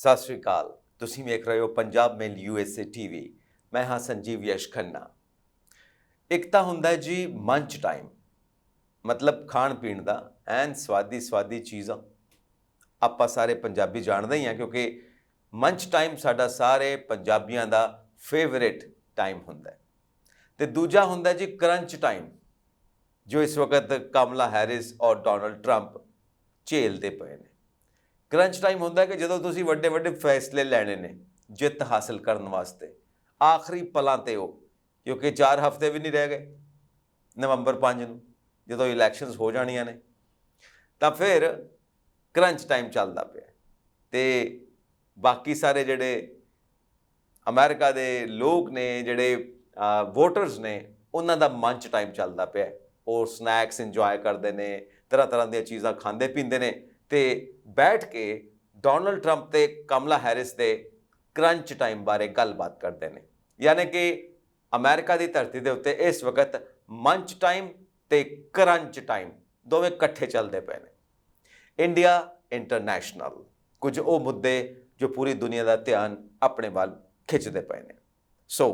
ਸਤਿ ਸ਼੍ਰੀ ਅਕਾਲ। ਤੁਸੀਂ ਵੇਖ ਰਹੇ ਹੋ ਪੰਜਾਬ ਮੇਲ USA TV। ਮੈਂ ਹਾਂ ਸੰਜੀਵ ਯਸ਼ ਖੰਨਾ। ਇੱਕ ਤਾਂ ਹੁੰਦਾ ਹੈ ਜੀ ਮੰਚ ਟਾਈਮ, ਮਤਲਬ ਖਾਣ ਪੀਣ ਦਾ ਐਨ ਸਵਾਦੀ ਚੀਜ਼ਾਂ। ਆਪਾਂ ਸਾਰੇ ਪੰਜਾਬੀ ਜਾਣਦੇ ਹੀ ਹਾਂ, ਕਿਉਂਕਿ ਮੰਚ ਟਾਈਮ ਸਾਡਾ ਸਾਰੇ ਪੰਜਾਬੀਆਂ ਦਾ ਫੇਵਰੇਟ ਟਾਈਮ ਹੁੰਦਾ ਹੈ। ਤੇ ਦੂਜਾ ਹੁੰਦਾ ਜੀ ਕਰੰਚ ਟਾਈਮ, ਜੋ ਇਸ ਵਕਤ ਕਮਲਾ ਹੈਰਿਸ ਔਰ ਡੋਨਲਡ ਟਰੰਪ ਝੇਲਦੇ ਪਏ ਨੇ। ਕਰੰਚ ਟਾਈਮ ਹੁੰਦਾ ਕਿ ਜਦੋਂ ਤੁਸੀਂ ਵੱਡੇ ਫੈਸਲੇ ਲੈਣੇ ਨੇ ਜਿੱਤ ਹਾਸਲ ਕਰਨ ਵਾਸਤੇ, ਆਖਰੀ ਪਲਾਂ 'ਤੇ ਹੋ, ਕਿਉਂਕਿ 4 ਹਫ਼ਤੇ ਵੀ ਨਹੀਂ ਰਹਿ ਗਏ। ਨਵੰਬਰ 5 ਨੂੰ ਜਦੋਂ ਇਲੈਕਸ਼ਨਸ ਹੋ ਜਾਣੀਆਂ ਨੇ, ਤਾਂ ਫਿਰ ਕਰੰਚ ਟਾਈਮ ਚੱਲਦਾ ਪਿਆ। ਅਤੇ ਬਾਕੀ ਸਾਰੇ ਜਿਹੜੇ ਅਮਰੀਕਾ ਦੇ ਲੋਕ ਨੇ, ਜਿਹੜੇ ਵੋਟਰਸ ਨੇ, ਉਹਨਾਂ ਦਾ ਮੰਚ ਟਾਈਮ ਚੱਲਦਾ ਪਿਆ। ਉਹ ਸਨੈਕਸ ਇੰਜੋਏ ਕਰਦੇ ਨੇ, ਤਰ੍ਹਾਂ ਦੀਆਂ ਚੀਜ਼ਾਂ ਖਾਂਦੇ ਪੀਂਦੇ ਨੇ, ਅਤੇ ਬੈਠ ਕੇ ਡੋਨਲਡ ਟਰੰਪ ਅਤੇ ਕਮਲਾ ਹੈਰਿਸ ਦੇ ਕਰੰਚ ਟਾਈਮ ਬਾਰੇ ਗੱਲਬਾਤ ਕਰਦੇ ਨੇ। ਯਾਨੀ ਕਿ ਅਮਰੀਕਾ ਦੀ ਧਰਤੀ ਦੇ ਉੱਤੇ ਇਸ ਵਕਤ ਮੰਚ ਟਾਈਮ ਅਤੇ ਕਰੰਚ ਟਾਈਮ ਦੋਵੇਂ ਇਕੱਠੇ ਚੱਲਦੇ ਪਏ ਨੇ। ਇੰਡੀਆ ਇੰਟਰਨੈਸ਼ਨਲ, ਕੁਝ ਉਹ ਮੁੱਦੇ ਜੋ ਪੂਰੀ ਦੁਨੀਆ ਦਾ ਧਿਆਨ ਆਪਣੇ ਵੱਲ ਖਿੱਚਦੇ ਪਏ ਨੇ। ਸੋ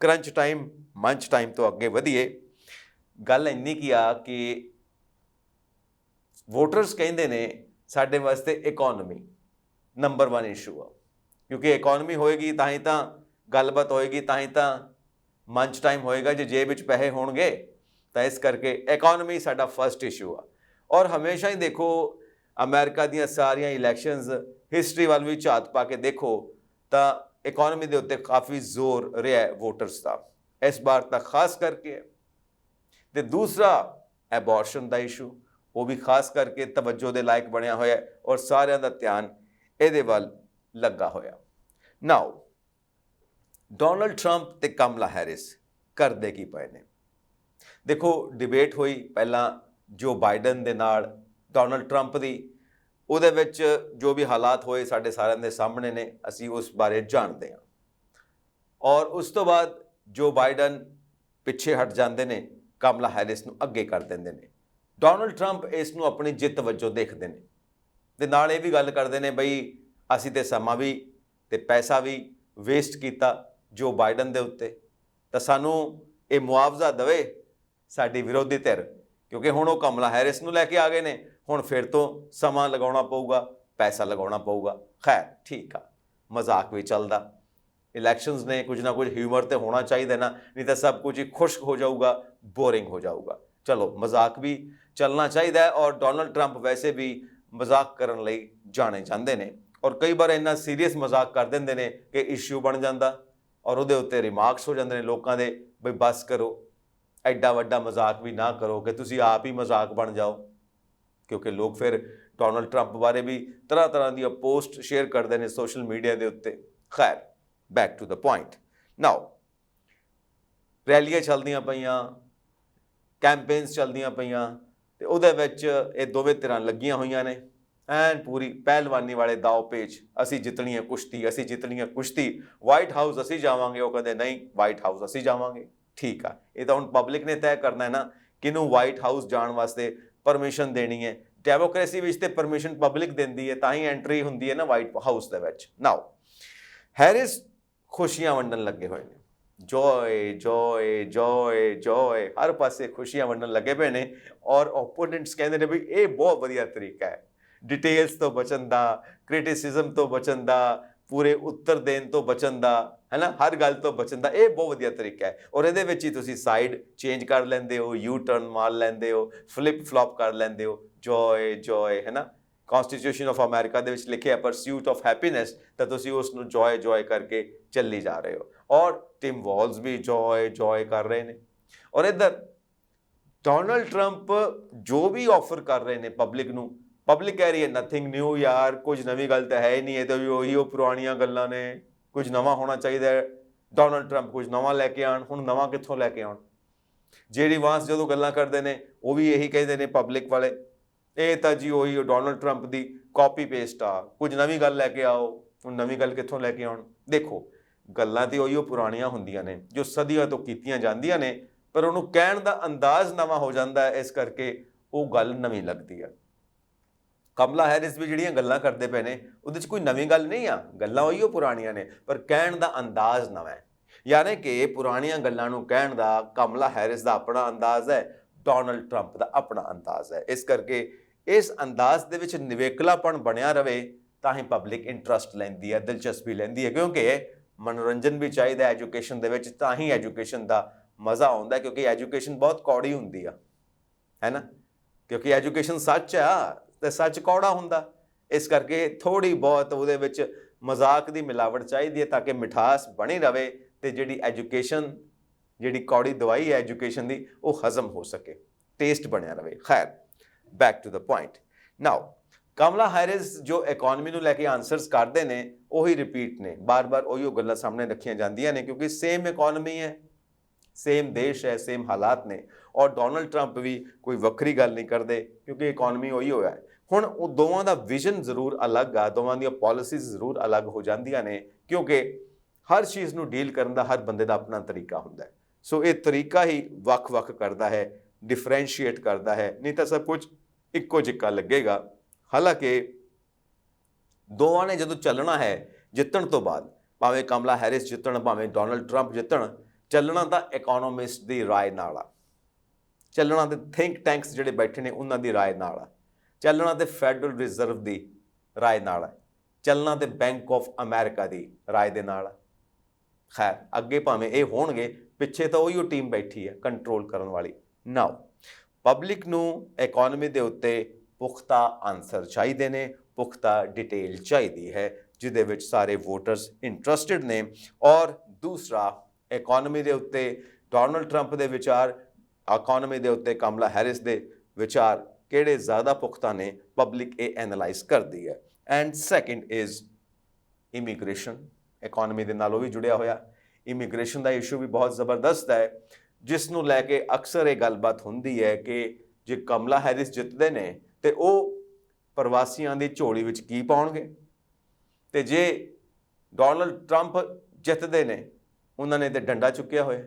ਕਰੰਚ ਟਾਈਮ ਮੰਚ ਟਾਈਮ ਤੋਂ ਅੱਗੇ ਵਧੀਏ। ਗੱਲ ਇੰਨੀ ਕੀ ਆ ਕਿ ਵੋਟਰਸ ਕਹਿੰਦੇ ਨੇ ਸਾਡੇ ਵਾਸਤੇ ਇਕੋਨਮੀ ਨੰਬਰ 1 ਇਸ਼ੂ ਆ, ਕਿਉਂਕਿ ਇਕੋਨਮੀ ਹੋਏਗੀ ਤਾਂ ਹੀ ਤਾਂ ਗੱਲਬਾਤ ਹੋਏਗੀ, ਤਾਂ ਹੀ ਤਾਂ ਮੰਚ ਟਾਈਮ ਹੋਏਗਾ। ਜੇ ਜੇਬ ਵਿੱਚ ਪੈਸੇ ਹੋਣਗੇ ਤਾਂ ਇਸ ਕਰਕੇ ਇਕੋਨਮੀ ਸਾਡਾ ਫਸਟ ਇਸ਼ੂ ਆ। ਔਰ ਹਮੇਸ਼ਾ ਹੀ ਦੇਖੋ, ਅਮਰੀਕਾ ਦੀਆਂ ਸਾਰੀਆਂ ਇਲੈਕਸ਼ਨਸ ਹਿਸਟਰੀ ਵੱਲ ਵੀ ਝਾਤ ਪਾ ਕੇ ਦੇਖੋ ਤਾਂ ਇਕੋਨਮੀ ਦੇ ਉੱਤੇ ਕਾਫੀ ਜ਼ੋਰ ਰਿਹਾ ਵੋਟਰਸ ਦਾ, ਇਸ ਵਾਰ ਤਾਂ ਖਾਸ ਕਰਕੇ। ਅਤੇ ਦੂਸਰਾ ਐਬੋਰਸ਼ਨ ਦਾ ਇਸ਼ੂ, ਉਹ ਵੀ ਖਾਸ ਕਰਕੇ ਤਵੱਜੋ ਦੇ ਲਾਇਕ ਬਣਿਆ ਹੋਇਆ, ਔਰ ਸਾਰਿਆਂ ਦਾ ਧਿਆਨ ਇਹਦੇ ਵੱਲ ਲੱਗਾ ਹੋਇਆ। ਨਾਓ ਡੋਨਲਡ ਟਰੰਪ ਅਤੇ ਕਮਲਾ ਹੈਰਿਸ ਕਰਦੇ ਕੀ ਪਏ ਨੇ? ਦੇਖੋ, ਡਿਬੇਟ ਹੋਈ ਪਹਿਲਾਂ ਜੋ ਬਾਈਡਨ ਦੇ ਨਾਲ ਡੋਨਲਡ ਟਰੰਪ ਦੀ, ਉਹਦੇ ਵਿੱਚ ਜੋ ਵੀ ਹਾਲਾਤ ਹੋਏ ਸਾਡੇ ਸਾਰਿਆਂ ਦੇ ਸਾਹਮਣੇ ਨੇ, ਅਸੀਂ ਉਸ ਬਾਰੇ ਜਾਣਦੇ ਹਾਂ। ਔਰ ਉਸ ਤੋਂ ਬਾਅਦ ਜੋ ਬਾਈਡਨ ਪਿੱਛੇ ਹਟ ਜਾਂਦੇ ਨੇ, ਕਮਲਾ ਹੈਰਿਸ ਨੂੰ ਅੱਗੇ ਕਰ ਦਿੰਦੇ ਨੇ। ਡੋਨਲਡ ਟਰੰਪ ਇਸ ਨੂੰ ਆਪਣੀ ਜਿੱਤ ਵਜੋਂ ਦੇਖਦੇ ਨੇ, ਅਤੇ ਨਾਲ ਇਹ ਵੀ ਗੱਲ ਕਰਦੇ ਨੇ, ਬਈ ਅਸੀਂ ਤਾਂ ਸਮਾਂ ਵੀ ਅਤੇ ਪੈਸਾ ਵੀ ਵੇਸਟ ਕੀਤਾ ਜੋ ਬਾਈਡਨ ਦੇ ਉੱਤੇ, ਤਾਂ ਸਾਨੂੰ ਇਹ ਮੁਆਵਜ਼ਾ ਦੇਵੇ ਸਾਡੀ ਵਿਰੋਧੀ ਧਿਰ, ਕਿਉਂਕਿ ਹੁਣ ਉਹ ਕਮਲਾ ਹੈਰਿਸ ਨੂੰ ਲੈ ਕੇ ਆ ਗਏ ਨੇ। ਹੁਣ ਫਿਰ ਤੋਂ ਸਮਾਂ ਲਗਾਉਣਾ ਪਊਗਾ, ਪੈਸਾ ਲਗਾਉਣਾ ਪਊਗਾ। ਖੈਰ ਠੀਕ ਆ, ਮਜ਼ਾਕ ਵੀ ਚੱਲਦਾ। ਇਲੈਕਸ਼ਨਸ ਨੇ, ਕੁਝ ਨਾ ਕੁਝ ਹਿਊਮਰ ਤਾਂ ਹੋਣਾ ਚਾਹੀਦਾ ਨਾ, ਨਹੀਂ ਤਾਂ ਸਭ ਕੁਝ ਹੀ ਖੁਸ਼ਕ ਹੋ ਜਾਊਗਾ, ਬੋਰਿੰਗ ਹੋ ਜਾਊਗਾ। ਚਲੋ, ਮਜ਼ਾਕ ਵੀ ਚੱਲਣਾ ਚਾਹੀਦਾ ਹੈ। ਔਰ ਡੋਨਲਡ ਟਰੰਪ ਵੈਸੇ ਵੀ ਮਜ਼ਾਕ ਕਰਨ ਲਈ ਜਾਣੇ ਜਾਂਦੇ ਨੇ, ਔਰ ਕਈ ਵਾਰ ਇੰਨਾ ਸੀਰੀਅਸ ਮਜ਼ਾਕ ਕਰ ਦਿੰਦੇ ਨੇ ਕਿ ਇਸ਼ੂ ਬਣ ਜਾਂਦਾ, ਔਰ ਉਹਦੇ ਉੱਤੇ ਰਿਮਾਰਕਸ ਹੋ ਜਾਂਦੇ ਨੇ ਲੋਕਾਂ ਦੇ, ਬਈ ਬਸ ਕਰੋ, ਐਡਾ ਵੱਡਾ ਮਜ਼ਾਕ ਵੀ ਨਾ ਕਰੋ ਕਿ ਤੁਸੀਂ ਆਪ ਹੀ ਮਜ਼ਾਕ ਬਣ ਜਾਓ। ਕਿਉਂਕਿ ਲੋਕ ਫਿਰ ਡੋਨਲਡ ਟਰੰਪ ਬਾਰੇ ਵੀ ਤਰ੍ਹਾਂ ਦੀਆਂ ਪੋਸਟ ਸ਼ੇਅਰ ਕਰਦੇ ਨੇ ਸੋਸ਼ਲ ਮੀਡੀਆ ਦੇ ਉੱਤੇ। ਖੈਰ, ਬੈਕ ਟੂ ਦ ਪੁਆਇੰਟ। ਨਾਓ ਰੈਲੀਆਂ ਚੱਲਦੀਆਂ ਪਈਆਂ, ਕੈਂਪੇਨਸ ਚੱਲਦੀਆਂ ਪਈਆਂ, ਅਤੇ ਉਹਦੇ ਵਿੱਚ ਇਹ ਦੋਵੇਂ ਧਿਰਾਂ ਲੱਗੀਆਂ ਹੋਈਆਂ ਨੇ, ਐਨ ਪੂਰੀ ਪਹਿਲਵਾਨੀ ਵਾਲੇ ਦਾਓ ਪੇਚ। ਅਸੀਂ ਜਿੱਤਣੀ ਹੈ ਕੁਸ਼ਤੀ, ਅਸੀਂ ਜਿੱਤਣੀ ਹੈ ਕੁਸ਼ਤੀ। ਵਾਈਟ ਹਾਊਸ ਅਸੀਂ ਜਾਵਾਂਗੇ, ਉਹ ਕਹਿੰਦੇ ਨਹੀਂ, ਵਾਈਟ ਹਾਊਸ ਅਸੀਂ ਜਾਵਾਂਗੇ। ਠੀਕ ਆ, ਇਹ ਤਾਂ ਹੁਣ ਪਬਲਿਕ ਨੇ ਤੈਅ ਕਰਨਾ ਹੈ ਨਾ, ਕਿਹਨੂੰ ਵਾਈਟ ਹਾਊਸ ਜਾਣ ਵਾਸਤੇ ਪਰਮਿਸ਼ਨ ਦੇਣੀ ਹੈ। ਡੈਮੋਕ੍ਰੇਸੀ ਵਿੱਚ ਤੇ ਪਰਮਿਸ਼ਨ ਪਬਲਿਕ ਦਿੰਦੀ ਹੈ, ਤਾਂ ਹੀ ਐਂਟਰੀ ਹੁੰਦੀ ਹੈ ਨਾ ਵਾਈਟ ਹਾਊਸ ਦੇ ਵਿੱਚ। ਨਾਓ ਹੈਰਿਸ ਖੁਸ਼ੀਆਂ ਵੰਡਣ ਲੱਗੇ ਹੋਏ ਨੇ, ਜੋਏ ਜੋਏ ਜੋਏ ਜੋਏ, ਹਰ ਪਾਸੇ ਖੁਸ਼ੀਆਂ ਵੰਡਣ ਲੱਗੇ ਪਏ ਨੇ। ਔਰ ਓਪੋਨੈਂਟਸ ਕਹਿੰਦੇ ਨੇ ਵੀ ਇਹ ਬਹੁਤ ਵਧੀਆ ਤਰੀਕਾ ਹੈ ਡਿਟੇਲਸ ਤੋਂ ਬਚਣ ਦਾ, ਕ੍ਰਿਟਿਸਿਜ਼ਮ ਤੋਂ ਬਚਣ ਦਾ, ਪੂਰੇ ਉੱਤਰ ਦੇਣ ਤੋਂ ਬਚਣ ਦਾ, ਹੈ ਨਾ, ਹਰ ਗੱਲ ਤੋਂ ਬਚਣ ਦਾ। ਇਹ ਬਹੁਤ ਵਧੀਆ ਤਰੀਕਾ ਹੈ, ਔਰ ਇਹਦੇ ਵਿੱਚ ਹੀ ਤੁਸੀਂ ਸਾਈਡ ਚੇਂਜ ਕਰ ਲੈਂਦੇ ਹੋ, ਯੂ ਟਰਨ ਮਾਰ ਲੈਂਦੇ ਹੋ, ਫਲਿਪ ਫਲॉप ਕਰ ਲੈਂਦੇ ਹੋ। ਜੋਏ ਜੋਏ, ਹੈ ਨਾ, ਕੌਨਸਟੀਟਿਊਸ਼ਨ ਆਫ ਅਮਰੀਕਾ ਦੇ ਵਿੱਚ ਲਿਖਿਆ ਪਰਸਿਊਟ ਆਫ ਹੈਪੀਨੈਸ, ਤਾਂ ਤੁਸੀਂ ਉਸ ਨੂੰ ਜੋਏ ਜੋਏ ਕਰਕੇ ਚੱਲੀ ਜਾ ਰਹੇ ਹੋ। ਔਰ ਟਿਮ ਵਾਲਜ਼ ਵੀ ਜੋਏ ਜੋਏ ਕਰ ਰਹੇ ਨੇ। ਔਰ ਇੱਧਰ ਡੋਨਲਡ ਟਰੰਪ ਜੋ ਵੀ ਆਫਰ ਕਰ ਰਹੇ ਨੇ ਪਬਲਿਕ ਨੂੰ, ਪਬਲਿਕ ਕਹਿ ਰਹੀ ਹੈ ਨਥਿੰਗ ਨਿਊ ਯਾਰ, ਕੁਝ ਨਵੀਂ ਗੱਲ ਤਾਂ ਹੈ ਹੀ ਨਹੀਂ, ਇਹ ਤਾਂ ਉਹੀ ਉਹ ਪੁਰਾਣੀਆਂ ਗੱਲਾਂ ਨੇ, ਕੁਝ ਨਵਾਂ ਹੋਣਾ ਚਾਹੀਦਾ ਹੈ। ਡੋਨਲਡ ਟਰੰਪ ਕੁਝ ਨਵਾਂ ਲੈ ਕੇ ਆਉਣ। ਹੁਣ ਨਵਾਂ ਕਿੱਥੋਂ ਲੈ ਕੇ ਆਉਣ? ਜਿਹੜੀ ਵਾਂਸ ਜਦੋਂ ਗੱਲਾਂ ਕਰਦੇ ਨੇ ਉਹ ਵੀ ਇਹੀ ਕਹਿੰਦੇ ਨੇ ਪਬਲਿਕ ਵਾਲੇ, ਇਹ ਤਾਂ ਜੀ ਉਹੀ ਡੋਨਲਡ ਟਰੰਪ ਦੀ ਕਾਪੀ ਪੇਸਟ ਆ, ਕੁਝ ਨਵੀਂ ਗੱਲ ਲੈ ਕੇ ਆਓ। ਹੁਣ ਨਵੀਂ ਗੱਲ ਕਿੱਥੋਂ ਲੈ ਕੇ ਆਉਣ? ਦੇਖੋ, ਗੱਲਾਂ ਤਾਂ ਉਹੀ ਉਹ ਪੁਰਾਣੀਆਂ ਹੁੰਦੀਆਂ ਨੇ ਜੋ ਸਦੀਆਂ ਤੋਂ ਕੀਤੀਆਂ ਜਾਂਦੀਆਂ ਨੇ, ਪਰ ਉਹਨੂੰ ਕਹਿਣ ਦਾ ਅੰਦਾਜ਼ ਨਵਾਂ ਹੋ ਜਾਂਦਾ ਹੈ, ਇਸ ਕਰਕੇ ਉਹ ਗੱਲ ਨਵੀਂ ਲੱਗਦੀ ਹੈ। ਕਮਲਾ ਹੈਰਿਸ ਵੀ ਜਿਹੜੀਆਂ ਗੱਲਾਂ ਕਰਦੇ ਪਏ ਨੇ ਉਹਦੇ 'ਚ ਕੋਈ ਨਵੀਂ ਗੱਲ ਨਹੀਂ ਆ, ਗੱਲਾਂ ਉਹੀ ਪੁਰਾਣੀਆਂ ਨੇ, ਪਰ ਕਹਿਣ ਦਾ ਅੰਦਾਜ਼ ਨਵਾਂ ਹੈ। ਯਾਨੀ ਕਿ ਪੁਰਾਣੀਆਂ ਗੱਲਾਂ ਨੂੰ ਕਹਿਣ ਦਾ ਕਮਲਾ ਹੈਰਿਸ ਦਾ ਆਪਣਾ ਅੰਦਾਜ਼ ਹੈ, ਡੋਨਲਡ ਟਰੰਪ ਦਾ ਆਪਣਾ ਅੰਦਾਜ਼ ਹੈ। ਇਸ ਕਰਕੇ ਇਸ ਅੰਦਾਜ਼ ਦੇ ਵਿੱਚ ਨਿਵੇਕਲਾਪਣ ਬਣਿਆ ਰਵੇ ਤਾਂ ਹੀ ਪਬਲਿਕ ਇੰਟਰਸਟ ਲੈਂਦੀ ਹੈ, ਦਿਲਚਸਪੀ ਲੈਂਦੀ ਹੈ, ਕਿਉਂਕਿ ਮਨੋਰੰਜਨ ਵੀ ਚਾਹੀਦਾ ਐਜੂਕੇਸ਼ਨ ਦੇ ਵਿੱਚ, ਤਾਂ ਹੀ ਐਜੂਕੇਸ਼ਨ ਦਾ ਮਜ਼ਾ ਆਉਂਦਾ, ਕਿਉਂਕਿ ਐਜੂਕੇਸ਼ਨ ਬਹੁਤ ਕੌੜੀ ਹੁੰਦੀ ਆ, ਹੈ ਨਾ, ਕਿਉਂਕਿ ਐਜੂਕੇਸ਼ਨ ਸੱਚ ਆ ਤੇ ਸੱਚ ਕੌੜਾ ਹੁੰਦਾ। ਇਸ ਕਰਕੇ ਥੋੜੀ ਬਹੁਤ ਉਹਦੇ ਵਿੱਚ ਮਜ਼ਾਕ ਦੀ ਮਿਲਾਵਟ ਚਾਹੀਦੀ ਹੈ ਤਾਂ ਕਿ ਮਿਠਾਸ ਬਣੀ ਰਵੇ ਤੇ ਜਿਹੜੀ ਐਜੂਕੇਸ਼ਨ, ਜਿਹੜੀ ਕੌੜੀ ਦਵਾਈ ਹੈ ਐਜੂਕੇਸ਼ਨ ਦੀ, ਉਹ ਹਜ਼ਮ ਹੋ ਸਕੇ, ਟੇਸਟ ਬਣਿਆ ਰਵੇ। ਖੈਰ, back to the point. Now Kamala Harris ਜੋ ਇਕਨੋਮੀ ਨੂੰ ਲੈ ਕੇ ਆਨਸਰਸ ਕਰਦੇ ਨੇ ਉਹੀ ਰਿਪੀਟ ਨੇ, ਬਾਰ-ਬਾਰ ਉਹੀ ਗੱਲਾਂ ਸਾਹਮਣੇ ਰੱਖੀਆਂ ਜਾਂਦੀਆਂ ਨੇ, ਕਿਉਂਕਿ ਸੇਮ ਇਕਨੋਮੀ ਹੈ, ਸੇਮ ਦੇਸ਼ ਹੈ, ਸੇਮ ਹਾਲਾਤ ਨੇ, ਔਰ ਡੋਨਲਡ ਟਰੰਪ ਵੀ ਕੋਈ ਵੱਖਰੀ ਗੱਲ ਨਹੀਂ ਕਰਦੇ ਕਿਉਂਕਿ ਇਕਨੋਮੀ ਉਹੀ ਹੋਇਆ ਹੈ। ਹੁਣ ਉਹ ਦੋਵਾਂ ਦਾ ਵਿਜ਼ਨ ਜ਼ਰੂਰ ਅਲੱਗ ਆ, ਦੋਵਾਂ ਦੀਆਂ ਪਾਲਿਸੀਜ਼ ਜ਼ਰੂਰ ਅਲੱਗ ਹੋ ਜਾਂਦੀਆਂ ਨੇ, ਕਿਉਂਕਿ ਹਰ ਚੀਜ਼ ਨੂੰ ਡੀਲ ਕਰਨ ਦਾ ਹਰ ਬੰਦੇ ਦਾ ਆਪਣਾ ਤਰੀਕਾ ਹੁੰਦਾ ਹੈ। ਸੋ ਇਹ ਤਰੀਕਾ ਹੀ ਵੱਖ-ਵੱਖ ਕਰਦਾ ਹੈ, ਡਿਫਰੈਂਸ਼ੀਏਟ ਕਰਦਾ ਹੈ, ਨਹੀਂ ਤਾਂ ਸਭ ਕੁਝ ਇੱਕੋ ਜਿਹਾ ਲੱਗੇਗਾ। ਹਾਲਾਂਕਿ ਦੋਵਾਂ ਨੇ ਜਦੋਂ ਚੱਲਣਾ ਹੈ ਜਿੱਤਣ ਤੋਂ ਬਾਅਦ, ਭਾਵੇਂ ਕਮਲਾ ਹੈਰਿਸ ਜਿੱਤਣ ਭਾਵੇਂ ਡੋਨਲਡ ਟਰੰਪ ਜਿੱਤਣ, ਚੱਲਣਾ ਤਾਂ ਇਕਨੋਮਿਸਟ ਦੀ ਰਾਏ ਨਾਲ ਆ, ਚੱਲਣਾ ਤੇ ਥਿੰਕ ਟੈਂਕਸ ਜਿਹੜੇ ਬੈਠੇ ਨੇ ਉਹਨਾਂ ਦੀ ਰਾਏ ਨਾਲ ਆ, ਚੱਲਣਾ ਤੇ ਫੈਡਰਲ ਰਿਜ਼ਰਵ ਦੀ ਰਾਏ ਨਾਲ ਆ, ਚੱਲਣਾ ਤੇ ਬੈਂਕ ਆਫ ਅਮਰੀਕਾ ਦੀ ਰਾਏ ਦੇ ਨਾਲ ਆ। ਖੈਰ, ਅੱਗੇ ਭਾਵੇਂ ਇਹ ਹੋਣਗੇ, ਪਿੱਛੇ ਤਾਂ ਉਹੀ ਟੀਮ ਬੈਠੀ ਹੈ ਕੰਟਰੋਲ ਕਰਨ ਵਾਲੀ। ਨਾਓ ਪਬਲਿਕ ਨੂੰ ਇਕਨੋਮੀ ਦੇ ਉੱਤੇ ਪੁਖਤਾ ਆਨਸਰ ਚਾਹੀਦੇ ਨੇ, ਪੁਖਤਾ ਡਿਟੇਲ ਚਾਹੀਦੀ ਹੈ ਜਿਹਦੇ ਵਿੱਚ ਸਾਰੇ ਵੋਟਰਸ ਇੰਟਰਸਟਿਡ ਨੇ। ਔਰ ਦੂਸਰਾ, ਇਕਨੋਮੀ ਦੇ ਉੱਤੇ ਡੋਨਲਡ ਟਰੰਪ ਦੇ ਵਿਚਾਰ, ਇਕਨੋਮੀ ਦੇ ਉੱਤੇ ਕਮਲਾ ਹੈਰਿਸ ਦੇ ਵਿਚਾਰ ਕਿਹੜੇ ਜ਼ਿਆਦਾ ਪੁਖਤਾ ਨੇ, ਪਬਲਿਕ ਇਹ ਐਨਾਲਾਈਜ਼ ਕਰਦੀ ਹੈ। And second is immigration, economy ਦੇ ਨਾਲ ਉਹ ਵੀ ਜੁੜਿਆ ਹੋਇਆ। ਇਮੀਗ੍ਰੇਸ਼ਨ ਦਾ ਇਸ਼ੂ ਵੀ ਬਹੁਤ ਜ਼ਬਰਦਸਤ ਹੈ, ਜਿਸ ਨੂੰ ਲੈ ਕੇ ਅਕਸਰ ਇਹ ਗੱਲਬਾਤ ਹੁੰਦੀ ਹੈ ਕਿ ਜੇ ਕਮਲਾ ਹੈਰਿਸ ਜਿੱਤਦੇ ਨੇ ਤੇ ਉਹ ਪ੍ਰਵਾਸੀਆਂ ਦੀ ਝੋਲੀ ਵਿੱਚ ਕੀ ਪਾਉਣਗੇ, ਤੇ ਜੇ ਡੋਨਲਡ ਟਰੰਪ ਜਿੱਤਦੇ ਨੇ ਉਹਨਾਂ ਨੇ ਤੇ ਡੰਡਾ ਚੁੱਕਿਆ ਹੋਇਆ।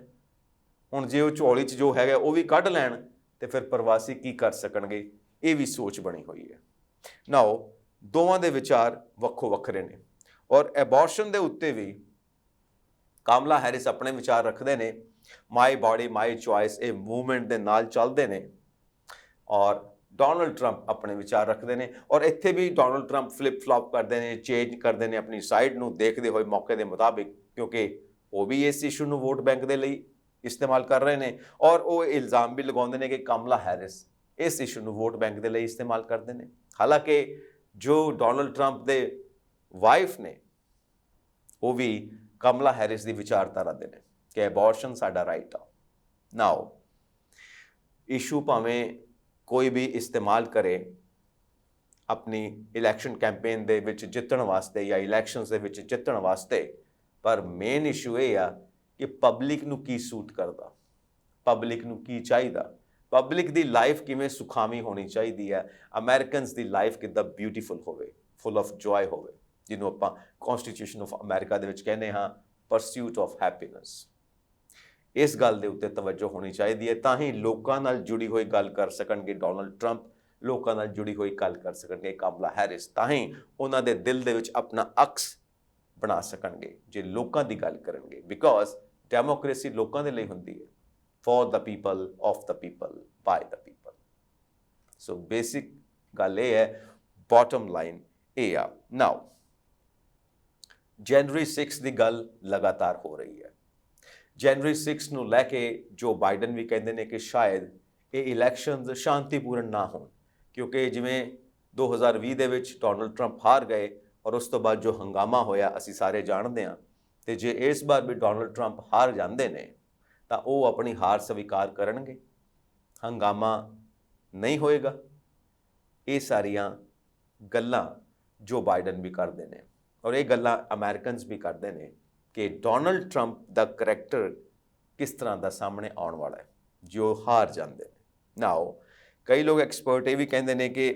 ਹੁਣ ਜੇ ਉਹ ਝੋਲੀ 'ਚ ਜੋ ਹੈਗਾ ਉਹ ਵੀ ਕੱਢ ਲੈਣ ਤੇ ਫਿਰ ਪ੍ਰਵਾਸੀ ਕੀ ਕਰ ਸਕਣਗੇ, ਇਹ ਵੀ ਸੋਚ ਬਣੀ ਹੋਈ ਹੈ। ਨਾਓ ਦੋਵਾਂ ਦੇ ਵਿਚਾਰ ਵੱਖੋ ਵੱਖਰੇ ਨੇ, ਔਰ ਐਬੋਰਸ਼ਨ ਦੇ ਉੱਤੇ ਵੀ ਕਮਲਾ ਹੈਰਿਸ ਆਪਣੇ ਵਿਚਾਰ ਰੱਖਦੇ ਨੇ, ਮਾਈ ਬਾਡੀ ਮਾਈ ਚੁਆਇਸ ਇਹ ਮੂਵਮੈਂਟ ਦੇ ਨਾਲ ਚੱਲਦੇ ਨੇ, ਔਰ ਡੋਨਲਡ ਟਰੰਪ ਆਪਣੇ ਵਿਚਾਰ ਰੱਖਦੇ ਨੇ। ਔਰ ਇੱਥੇ ਵੀ ਡੋਨਲਡ ਟਰੰਪ ਫਲਿਪ ਫਲॉप ਕਰਦੇ ਨੇ, ਚੇਂਜ ਕਰਦੇ ਨੇ ਆਪਣੀ ਸਾਈਡ ਨੂੰ ਦੇਖਦੇ ਹੋਏ ਮੌਕੇ ਦੇ ਮੁਤਾਬਿਕ, ਕਿਉਂਕਿ ਉਹ ਵੀ ਇਸ ਇਸ਼ੂ ਨੂੰ ਵੋਟ ਬੈਂਕ ਦੇ ਲਈ ਇਸਤੇਮਾਲ ਕਰ ਰਹੇ ਨੇ। ਔਰ ਉਹ ਇਲਜ਼ਾਮ ਵੀ ਲਗਾਉਂਦੇ ਨੇ ਕਿ ਕਮਲਾ ਹੈਰਿਸ ਇਸ ਇਸ਼ੂ ਨੂੰ ਵੋਟ ਬੈਂਕ ਦੇ ਲਈ ਇਸਤੇਮਾਲ ਕਰਦੇ ਨੇ। ਹਾਲਾਂਕਿ ਜੋ ਡੋਨਲਡ ਟਰੰਪ ਦੇ ਵਾਈਫ ਨੇ ਉਹ ਵੀ ਕਮਲਾ ਹੈਰਿਸ ਦੀ ਵਿਚਾਰਧਾਰਾ ਦੇ ਨੇ ਕਿ ਐਬੋਰਸ਼ਨ ਸਾਡਾ ਰਾਈਟ ਆ। ਨਾਓ ਇਸ਼ੂ ਭਾਵੇਂ ਕੋਈ ਵੀ ਇਸਤੇਮਾਲ ਕਰੇ ਆਪਣੀ ਇਲੈਕਸ਼ਨ ਕੈਂਪੇਨ ਦੇ ਵਿੱਚ ਜਿੱਤਣ ਵਾਸਤੇ ਜਾਂ ਇਲੈਕਸ਼ਨਸ ਦੇ ਵਿੱਚ ਜਿੱਤਣ ਵਾਸਤੇ, ਪਰ ਮੇਨ ਇਸ਼ੂ ਇਹ ਆ ਕਿ ਪਬਲਿਕ ਨੂੰ ਕੀ ਸੂਟ ਕਰਦਾ, ਪਬਲਿਕ ਨੂੰ ਕੀ ਚਾਹੀਦਾ, ਪਬਲਿਕ ਦੀ ਲਾਈਫ ਕਿਵੇਂ ਸੁਖਾਵੀਂ ਹੋਣੀ ਚਾਹੀਦੀ ਹੈ, ਅਮਰੀਕਨਸ ਦੀ ਲਾਈਫ ਕਿੱਦਾਂ ਬਿਊਟੀਫੁਲ ਹੋਵੇ, ਫੁੱਲ ਆਫ ਜੋਏ ਹੋਵੇ, ਜਿਹਨੂੰ ਆਪਾਂ ਕਨਸਟੀਟਿਊਸ਼ਨ ਆਫ ਅਮਰੀਕਾ ਦੇ ਵਿੱਚ ਕਹਿੰਦੇ ਹਾਂ ਪਰਸਿਊਟ ਆਫ ਹੈਪੀਨੈਸ। ਇਸ ਗੱਲ ਦੇ ਉੱਤੇ ਤਵੱਜੋ ਹੋਣੀ ਚਾਹੀਦੀ ਹੈ, ਤਾਂ ਹੀ ਲੋਕਾਂ ਨਾਲ ਜੁੜੀ ਹੋਈ ਗੱਲ ਕਰ ਸਕਣਗੇ ਡੋਨਲਡ ਟਰੰਪ, ਲੋਕਾਂ ਨਾਲ ਜੁੜੀ ਹੋਈ ਗੱਲ ਕਰ ਸਕਣਗੇ ਕਮਲਾ ਹੈਰਿਸ, ਤਾਂ ਹੀ ਉਹਨਾਂ ਦੇ ਦਿਲ ਦੇ ਵਿੱਚ ਆਪਣਾ ਅਕਸ ਬਣਾ ਸਕਣਗੇ ਜੇ ਲੋਕਾਂ ਦੀ ਗੱਲ ਕਰਨਗੇ। ਬਿਕੋਜ਼ ਡੈਮੋਕ੍ਰੇਸੀ ਲੋਕਾਂ ਦੇ ਲਈ ਹੁੰਦੀ ਹੈ, for the people, of the people, bye the people. So basic ਗੱਲ ਇਹ ਹੈ, ਬਾਟਮ ਲਾਈਨ ਇਹ ਆ। ਨਾਓ ਜਨਵਰੀ 6 ਦੀ ਗੱਲ ਲਗਾਤਾਰ ਹੋ ਰਹੀ ਹੈ। ਜਨਵਰੀ 6 ਨੂੰ ਲੈ ਕੇ ਜੋ ਬਾਈਡਨ ਵੀ ਕਹਿੰਦੇ ਨੇ ਕਿ ਸ਼ਾਇਦ ਇਹ ਇਲੈਕਸ਼ਨਸ ਸ਼ਾਂਤੀਪੂਰਨ ਨਾ ਹੋਣ, ਕਿਉਂਕਿ ਜਿਵੇਂ 2020 ਦੇ ਵਿੱਚ ਡੋਨਲਡ ਟਰੰਪ ਹਾਰ ਗਏ ਔਰ ਉਸ ਤੋਂ ਬਾਅਦ ਜੋ ਹੰਗਾਮਾ ਹੋਇਆ ਅਸੀਂ ਸਾਰੇ ਜਾਣਦੇ ਹਾਂ, ਤੇ ਜੇ ਇਸ ਵਾਰ ਵੀ ਡੋਨਲਡ ਟਰੰਪ ਹਾਰ ਜਾਂਦੇ ਨੇ ਤਾਂ ਉਹ ਆਪਣੀ ਹਾਰ ਸਵੀਕਾਰ ਕਰਨਗੇ, ਹੰਗਾਮਾ ਨਹੀਂ ਹੋਏਗਾ। ਇਹ ਸਾਰੀਆਂ ਗੱਲਾਂ ਜੋ ਬਾਈਡਨ ਵੀ ਕਰਦੇ ਨੇ ਔਰ ਇਹ ਗੱਲਾਂ ਅਮਰੀਕਨਸ ਵੀ ਕਰਦੇ ਨੇ ਕਿ ਡੋਨਲਡ ਟਰੰਪ ਦਾ ਕਰੈਕਟਰ ਕਿਸ ਤਰ੍ਹਾਂ ਦਾ ਸਾਹਮਣੇ ਆਉਣ ਵਾਲਾ ਹੈ ਜੋ ਹਾਰ ਜਾਂਦੇ ਨੇ। ਨਾਓ ਕਈ ਲੋਕ ਐਕਸਪਰਟ ਇਹ ਵੀ ਕਹਿੰਦੇ ਨੇ ਕਿ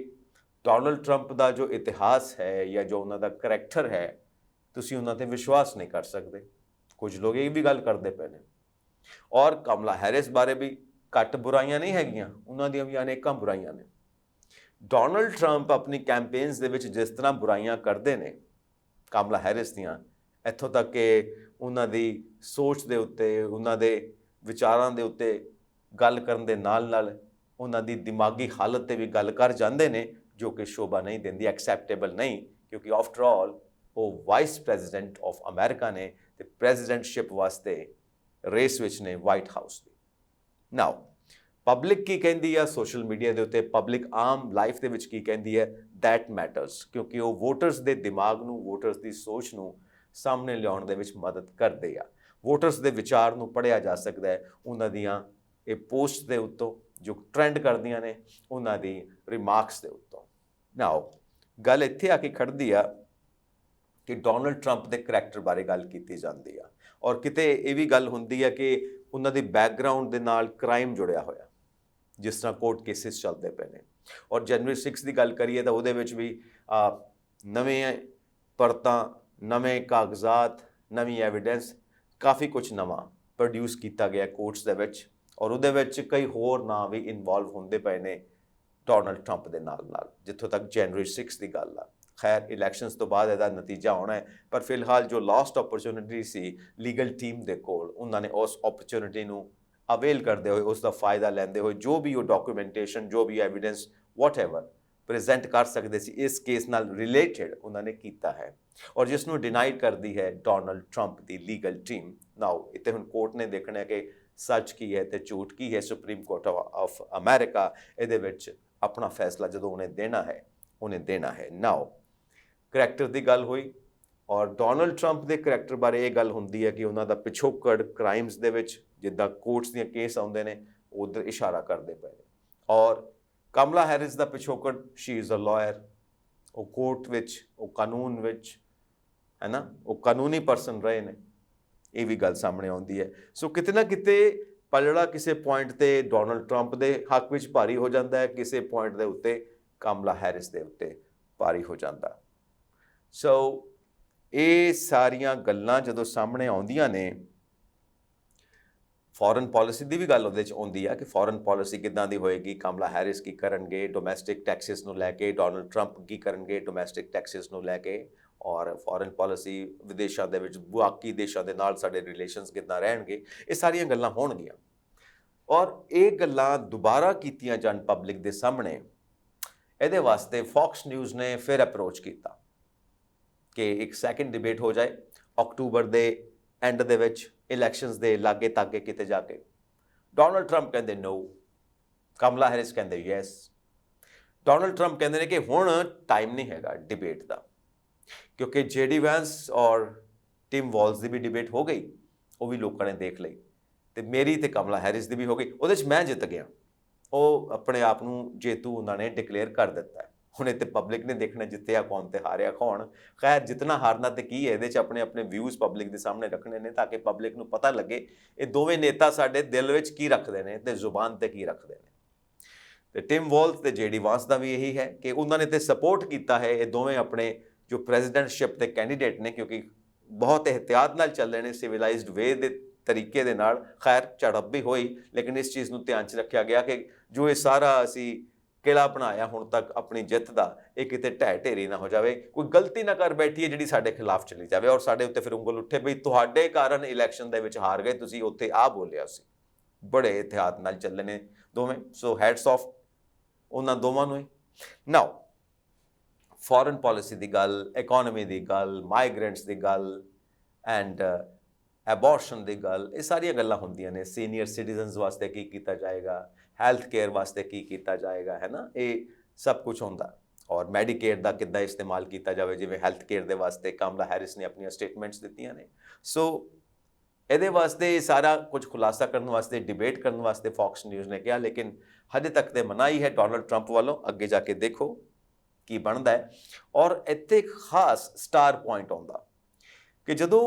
ਡੋਨਲਡ ਟਰੰਪ ਦਾ ਜੋ ਇਤਿਹਾਸ ਹੈ ਜਾਂ ਜੋ ਉਹਨਾਂ ਦਾ ਕਰੈਕਟਰ ਹੈ, ਤੁਸੀਂ ਉਹਨਾਂ 'ਤੇ ਵਿਸ਼ਵਾਸ ਨਹੀਂ ਕਰ ਸਕਦੇ। ਕੁਝ ਲੋਕ ਇਹ ਵੀ ਗੱਲ ਕਰਦੇ ਪਏ ਨੇ। ਔਰ ਕਮਲਾ ਹੈਰਿਸ ਬਾਰੇ ਵੀ ਘੱਟ ਬੁਰਾਈਆਂ ਨਹੀਂ ਹੈਗੀਆਂ, ਉਹਨਾਂ ਦੀਆਂ ਵੀ ਅਨੇਕਾਂ ਬੁਰਾਈਆਂ ਨੇ, ਡੋਨਲਡ ਟਰੰਪ ਆਪਣੀ ਕੈਂਪੇਨਸ ਦੇ ਵਿੱਚ ਜਿਸ ਤਰ੍ਹਾਂ ਬੁਰਾਈਆਂ ਕਰਦੇ ਨੇ ਕਮਲਾ ਹੈਰਿਸ ਦੀਆਂ, ਇੱਥੋਂ ਤੱਕ ਕਿ ਉਹਨਾਂ ਦੀ ਸੋਚ ਦੇ ਉੱਤੇ, ਉਹਨਾਂ ਦੇ ਵਿਚਾਰਾਂ ਦੇ ਉੱਤੇ ਗੱਲ ਕਰਨ ਦੇ ਨਾਲ ਉਹਨਾਂ ਦੀ ਦਿਮਾਗੀ ਹਾਲਤ 'ਤੇ ਵੀ ਗੱਲ ਕਰ ਜਾਂਦੇ ਨੇ, ਜੋ ਕਿ ਸ਼ੋਭਾ ਨਹੀਂ ਦਿੰਦੀ, ਐਕਸੈਪਟੇਬਲ ਨਹੀਂ, ਕਿਉਂਕਿ ਆਫਟਰ ਆਲ ਉਹ ਵਾਈਸ ਪ੍ਰੈਜ਼ੀਡੈਂਟ ਆਫ ਅਮਰੀਕਾ ਨੇ ਤੇ ਪ੍ਰੈਜ਼ੀਡੈਂਟਸ਼ਿਪ ਵਾਸਤੇ ਰੇਸ ਵਿੱਚ ਨੇ ਵਾਈਟ ਹਾਊਸ ਦੀ। ਨਾਓ ਪਬਲਿਕ ਕੀ ਕਹਿੰਦੀ ਆ ਸੋਸ਼ਲ ਮੀਡੀਆ ਦੇ ਉੱਤੇ, ਪਬਲਿਕ ਆਮ ਲਾਈਫ ਦੇ ਵਿੱਚ ਕੀ ਕਹਿੰਦੀ ਹੈ, ਦੈਟ ਮੈਟਰਸ, ਕਿਉਂਕਿ ਉਹ ਵੋਟਰਸ ਦੇ ਦਿਮਾਗ ਨੂੰ, ਵੋਟਰਸ ਦੀ ਸੋਚ ਨੂੰ ਸਾਹਮਣੇ ਲਿਆਉਣ ਦੇ ਵਿੱਚ ਮਦਦ ਕਰਦੇ ਆ। ਵੋਟਰਸ ਦੇ ਵਿਚਾਰ ਨੂੰ ਪੜ੍ਹਿਆ ਜਾ ਸਕਦਾ ਹੈ ਉਹਨਾਂ ਦੀਆਂ ਇਹ ਪੋਸਟ ਦੇ ਉੱਤੋਂ ਜੋ ਟ੍ਰੈਂਡ ਕਰਦੀਆਂ ਨੇ, ਉਹਨਾਂ ਦੀ ਰਿਮਾਰਕਸ ਦੇ ਉੱਤੋਂ। ਨਾਓ ਗੱਲ ਇੱਥੇ ਆ ਕੇ ਖੜਦੀ ਆ ਕਿ ਡੋਨਲਡ ਟਰੰਪ ਦੇ ਕਰੈਕਟਰ ਬਾਰੇ ਗੱਲ ਕੀਤੀ ਜਾਂਦੀ ਆ, ਔਰ ਕਿਤੇ ਇਹ ਵੀ ਗੱਲ ਹੁੰਦੀ ਆ ਕਿ ਉਹਨਾਂ ਦੀ ਬੈਕਗਰਾਊਂਡ ਦੇ ਨਾਲ ਕ੍ਰਾਈਮ ਜੁੜਿਆ ਹੋਇਆ, ਜਿਸ ਤਰ੍ਹਾਂ ਕੋਰਟ ਕੇਸਿਸ ਚੱਲਦੇ ਪਏ ਨੇ। ਔਰ ਜਨਵਰੀ 6 ਦੀ ਗੱਲ ਕਰੀਏ ਤਾਂ ਉਹਦੇ ਵਿੱਚ ਵੀ ਨਵੇਂ ਪਰਤਾਂ, ਨਵੇਂ ਕਾਗਜ਼ਾਤ, ਨਵੀਂ ਐਵੀਡੈਂਸ, ਕਾਫੀ ਕੁਝ ਨਵਾਂ ਪ੍ਰੋਡਿਊਸ ਕੀਤਾ ਗਿਆ ਕੋਰਟਸ ਦੇ ਵਿੱਚ, ਔਰ ਉਹਦੇ ਵਿੱਚ ਕਈ ਹੋਰ ਨਾਂ ਵੀ ਇਨਵੋਲਵ ਹੁੰਦੇ ਪਏ ਨੇ ਡੋਨਲਡ ਟਰੰਪ ਦੇ ਨਾਲ, ਜਿੱਥੋਂ ਤੱਕ ਜਨਵਰੀ 6 ਦੀ ਗੱਲ ਆ। ਖੈਰ ਇਲੈਕਸ਼ਨਸ ਤੋਂ ਬਾਅਦ ਇਹਦਾ ਨਤੀਜਾ ਆਉਣਾ ਹੈ, ਪਰ ਫਿਲਹਾਲ ਜੋ ਲਾਸਟ ਓਪਰਚੁਨਿਟੀ ਸੀ ਲੀਗਲ ਟੀਮ ਦੇ ਕੋਲ, ਉਹਨਾਂ ਨੇ ਉਸ ਓਪਰਚੁਨਿਟੀ ਨੂੰ ਅਵੇਲ ਕਰਦੇ ਹੋਏ, ਉਸ ਦਾ ਫਾਇਦਾ ਲੈਂਦੇ ਹੋਏ, ਜੋ ਵੀ ਉਹ ਡਾਕੂਮੈਂਟੇਸ਼ਨ, ਜੋ ਵੀ ਐਵੀਡੈਂਸ ਵਾਟਐਵਰ ਪ੍ਰੈਜ਼ੈਂਟ ਕਰ ਸਕਦੇ ਸੀ ਇਸ ਕੇਸ ਨਾਲ ਰਿਲੇਟਡ, ਉਹਨਾਂ ਨੇ ਕੀਤਾ ਹੈ, ਔਰ ਜਿਸ ਨੂੰ ਡਿਨਾਈ ਕਰਦੀ ਹੈ ਡੋਨਲਡ ਟਰੰਪ ਦੀ ਲੀਗਲ ਟੀਮ। ਨਾਓ ਇੱਥੇ ਹੁਣ ਕੋਰਟ ਨੇ ਦੇਖਣਾ ਕਿ ਸੱਚ ਕੀ ਹੈ ਤੇ ਝੂਠ ਕੀ ਹੈ। ਸੁਪਰੀਮ ਕੋਰਟ ਆਫ ਅਮਰੀਕਾ ਇਹਦੇ ਵਿੱਚ ਆਪਣਾ ਫੈਸਲਾ ਜਦੋਂ ਉਹਨੇ ਦੇਣਾ ਹੈ। ਨਾਓ ਕਰੈਕਟਰ ਦੀ ਗੱਲ ਹੋਈ, ਔਰ ਡੋਨਲਡ ਟਰੰਪ ਦੇ ਕਰੈਕਟਰ ਬਾਰੇ ਇਹ ਗੱਲ ਹੁੰਦੀ ਹੈ ਕਿ ਉਹਨਾਂ ਦਾ ਪਿਛੋਕੜ ਕ੍ਰਾਈਮਸ ਦੇ ਵਿੱਚ, ਜਿੱਦਾਂ ਕੋਰਟਸ ਦੀਆਂ ਕੇਸ ਆਉਂਦੇ ਨੇ ਉਧਰ ਇਸ਼ਾਰਾ ਕਰਦੇ ਪਏ ਨੇ, ਔਰ ਕਮਲਾ ਹੈਰਿਸ ਦਾ ਪਿਛੋਕੜ, ਸ਼ੀ ਇਜ਼ ਅ ਲਾਇਰ, ਉਹ ਕੋਰਟ ਵਿੱਚ, ਉਹ ਕਾਨੂੰਨ ਵਿੱਚ, ਹੈ ਨਾ, ਉਹ ਕਾਨੂੰਨੀ ਪਰਸਨ ਰਹੇ ਨੇ, ਇਹ ਵੀ ਗੱਲ ਸਾਹਮਣੇ ਆਉਂਦੀ ਹੈ। ਸੋ ਕਿਤੇ ਨਾ ਕਿਤੇ ਪਲੜਾ ਕਿਸੇ ਪੁਆਇੰਟ ਤੇ ਡੋਨਲਡ ਟਰੰਪ ਦੇ ਹੱਕ ਵਿੱਚ ਭਾਰੀ ਹੋ ਜਾਂਦਾ ਹੈ, ਕਿਸੇ ਪੁਆਇੰਟ ਦੇ ਉੱਤੇ ਕਮਲਾ ਹੈਰਿਸ ਦੇ ਉੱਤੇ ਭਾਰੀ ਹੋ ਜਾਂਦਾ। ਸੋ ਇਹ ਸਾਰੀਆਂ ਗੱਲਾਂ ਜਦੋਂ ਸਾਹਮਣੇ ਆਉਂਦੀਆਂ ਨੇ, ਫੋਰਨ ਪਾਲਿਸੀ ਦੀ ਵੀ ਗੱਲ ਉਹਦੇ 'ਚ ਆਉਂਦੀ ਆ ਕਿ ਫੋਰਨ ਪਾਲਿਸੀ ਕਿੱਦਾਂ ਦੀ ਹੋਏਗੀ, ਕਮਲਾ ਹੈਰਿਸ ਕੀ ਕਰਨਗੇ ਡੋਮੈਸਟਿਕ ਟੈਕਸਿਸ ਨੂੰ ਲੈ ਕੇ, ਡੋਨਲਡ ਟਰੰਪ ਕੀ ਕਰਨਗੇ ਡੋਮੈਸਟਿਕ ਟੈਕਸਿਸ ਨੂੰ ਲੈ ਕੇ, ਔਰ ਫੋਰਨ ਪਾਲਿਸੀ ਵਿਦੇਸ਼ਾਂ ਦੇ ਵਿੱਚ ਬਾਕੀ ਦੇਸ਼ਾਂ ਦੇ ਨਾਲ ਸਾਡੇ ਰਿਲੇਸ਼ਨਸ ਕਿੱਦਾਂ ਰਹਿਣਗੇ, ਇਹ ਸਾਰੀਆਂ ਗੱਲਾਂ ਹੋਣਗੀਆਂ। ਔਰ ਇਹ ਗੱਲਾਂ ਦੁਬਾਰਾ ਕੀਤੀਆਂ ਜਾਣ ਪਬਲਿਕ ਦੇ ਸਾਹਮਣੇ, ਇਹਦੇ ਵਾਸਤੇ ਫੌਕਸ ਨਿਊਜ਼ ਨੇ ਫਿਰ ਅਪਰੋਚ ਕੀਤਾ ਕਿ ਇੱਕ ਸੈਕਿੰਡ ਡਿਬੇਟ ਹੋ ਜਾਏ ਅਕਤੂਬਰ ਦੇ ਐਂਡ ਦੇ ਵਿੱਚ, ਇਲੈਕਸ਼ਨਸ ਦੇ ਲਾਗੇ ਤਾਗੇ ਕਿਤੇ ਜਾ ਕੇ। ਡੋਨਲਡ ਟਰੰਪ ਕਹਿੰਦੇ ਨੋ, ਕਮਲਾ ਹੈਰਿਸ ਕਹਿੰਦੇ ਯੈਸ। ਡੋਨਲਡ ਟਰੰਪ ਕਹਿੰਦੇ ਨੇ ਕਿ ਹੁਣ ਟਾਈਮ ਨਹੀਂ ਹੈਗਾ ਡਿਬੇਟ ਦਾ, ਕਿਉਂਕਿ JD ਵੈਂਸ ਔਰ ਟਿਮ ਵਾਲਜ਼ ਦੀ ਵੀ ਡਿਬੇਟ ਹੋ ਗਈ, ਉਹ ਵੀ ਲੋਕਾਂ ਨੇ ਦੇਖ ਲਈ, ਤੇ ਮੇਰੀ ਤੇ ਕਮਲਾ ਹੈਰਿਸ ਦੀ ਵੀ ਹੋ ਗਈ, ਉਹਦੇ 'ਚ ਮੈਂ ਜਿੱਤ ਗਿਆ। ਉਹ ਆਪਣੇ ਆਪ ਨੂੰ ਜੇਤੂ ਉਹਨਾਂ ਨੇ ਡਿਕਲੇਅਰ ਕਰ ਦਿੱਤਾ। ਹੁਣ ਇਹ ਤੇ ਪਬਲਿਕ ਨੇ ਦੇਖਣਾ ਜਿੱਤਿਆ ਕੌਣ ਤੇ ਹਾਰਿਆ ਕੌਣ। ਖੈਰ ਜਿੱਤਣਾ ਹਾਰਨਾ ਤੇ ਕੀ ਹੈ, ਇਹਦੇ 'ਚ ਆਪਣੇ ਆਪਣੇ ਵਿਊਜ਼ ਪਬਲਿਕ ਦੇ ਸਾਹਮਣੇ ਰੱਖਣੇ ਨੇ, ਤਾਂ ਕਿ ਪਬਲਿਕ ਨੂੰ ਪਤਾ ਲੱਗੇ ਇਹ ਦੋਵੇਂ ਨੇਤਾ ਸਾਡੇ ਦਿਲ ਵਿੱਚ ਕੀ ਰੱਖਦੇ ਨੇ ਤੇ ਜ਼ੁਬਾਨ ਤੇ ਕੀ ਰੱਖਦੇ ਨੇ। ਤੇ ਟਿਮ ਵਾਲਜ਼ ਤੇ JD ਵਾਂਸ ਦਾ ਵੀ ਇਹੀ ਹੈ ਕਿ ਉਹਨਾਂ ਨੇ ਤੇ ਸਪੋਰਟ ਕੀਤਾ ਹੈ ਇਹ ਦੋਵੇਂ ਆਪਣੇ ਜੋ ਪ੍ਰੈਜ਼ੀਡੈਂਟਸ਼ਿਪ ਦੇ ਕੈਂਡੀਡੇਟ ਨੇ, ਕਿਉਂਕਿ ਬਹੁਤ ਇਹਤਿਆਤ ਨਾਲ ਚੱਲ ਨੇ, ਸਿਵਲਾਈਜ਼ਡ ਵੇ ਦੇ ਤਰੀਕੇ ਦੇ ਨਾਲ। ਖੈਰ ਝੜਪ ਵੀ ਹੋਈ, ਲੇਕਿਨ ਇਸ ਚੀਜ਼ ਨੂੰ ਧਿਆਨ 'ਚ ਰੱਖਿਆ ਗਿਆ ਕਿ ਜੋ ਇਹ ਸਾਰਾ ਅਸੀਂ ਕਿਲਾ ਬਣਾਇਆ ਹੁਣ ਤੱਕ ਆਪਣੀ ਜਿੱਤ ਦਾ, ਇਹ ਕਿਤੇ ਢਹਿ ਢੇਰੀ ਨਾ ਹੋ ਜਾਵੇ, ਕੋਈ ਗਲਤੀ ਨਾ ਕਰ ਬੈਠੀਏ ਜਿਹੜੀ ਸਾਡੇ ਖਿਲਾਫ ਚਲੀ ਜਾਵੇ ਔਰ ਸਾਡੇ ਉੱਤੇ ਫਿਰ ਉਂਗਲ ਉੱਠੇ ਬਈ ਤੁਹਾਡੇ ਕਾਰਨ ਇਲੈਕਸ਼ਨ ਦੇ ਵਿੱਚ ਹਾਰ ਗਏ, ਤੁਸੀਂ ਉੱਥੇ ਆ ਬੋਲਿਆ ਸੀ। ਬੜੇ ਇਹਤਿਆਤ ਨਾਲ ਚੱਲੇ ਨੇ ਦੋਵੇਂ, ਸੋ ਹੈਡਸ ਆਫ ਉਹਨਾਂ ਦੋਵਾਂ ਨੂੰ ਹੀ। ਨਾਓ ਫੋਰਨ ਪਾਲਿਸੀ ਦੀ ਗੱਲ, ਇਕੋਨਮੀ ਦੀ ਗੱਲ, ਮਾਈਗ੍ਰੈਂਟਸ ਦੀ ਗੱਲ ਐਂਡ ਐਬੋਰਸ਼ਨ ਦੀ ਗੱਲ, ਇਹ ਸਾਰੀਆਂ ਗੱਲਾਂ ਹੁੰਦੀਆਂ ਨੇ। ਸੀਨੀਅਰ ਸਿਟੀਜ਼ਨਸ ਵਾਸਤੇ ਕੀ ਕੀਤਾ ਜਾਏਗਾ, ਹੈਲਥ ਕੇਅਰ ਵਾਸਤੇ ਕੀ ਕੀਤਾ ਜਾਏਗਾ, ਹੈ ਨਾ, ਇਹ ਸਭ ਕੁਝ ਹੁੰਦਾ। ਔਰ ਮੈਡੀਕੇਅਰ ਦਾ ਕਿੱਦਾਂ ਇਸਤੇਮਾਲ ਕੀਤਾ ਜਾਵੇ, ਜਿਵੇਂ ਹੈਲਥ ਕੇਅਰ ਦੇ ਵਾਸਤੇ ਕਮਲਾ ਹੈਰਿਸ ਨੇ ਆਪਣੀਆਂ ਸਟੇਟਮੈਂਟਸ ਦਿੱਤੀਆਂ ਨੇ। ਸੋ ਇਹਦੇ ਵਾਸਤੇ ਸਾਰਾ ਕੁਝ ਖੁਲਾਸਾ ਕਰਨ ਵਾਸਤੇ, ਡਿਬੇਟ ਕਰਨ ਵਾਸਤੇ ਫੌਕਸ ਨਿਊਜ਼ ਨੇ ਕਿਹਾ, ਲੇਕਿਨ ਹਜੇ ਤੱਕ ਤੇ ਮਨਾਹੀ ਹੈ ਡੋਨਲਡ ਟਰੰਪ ਵੱਲੋਂ। ਅੱਗੇ ਜਾ ਕੇ ਦੇਖੋ ਕੀ ਬਣਦਾ ਹੈ। ਔਰ ਇੱਥੇ ਇੱਕ ਖਾਸ ਸਟਾਰ ਪੁਆਇੰਟ ਆਉਂਦਾ ਕਿ ਜਦੋਂ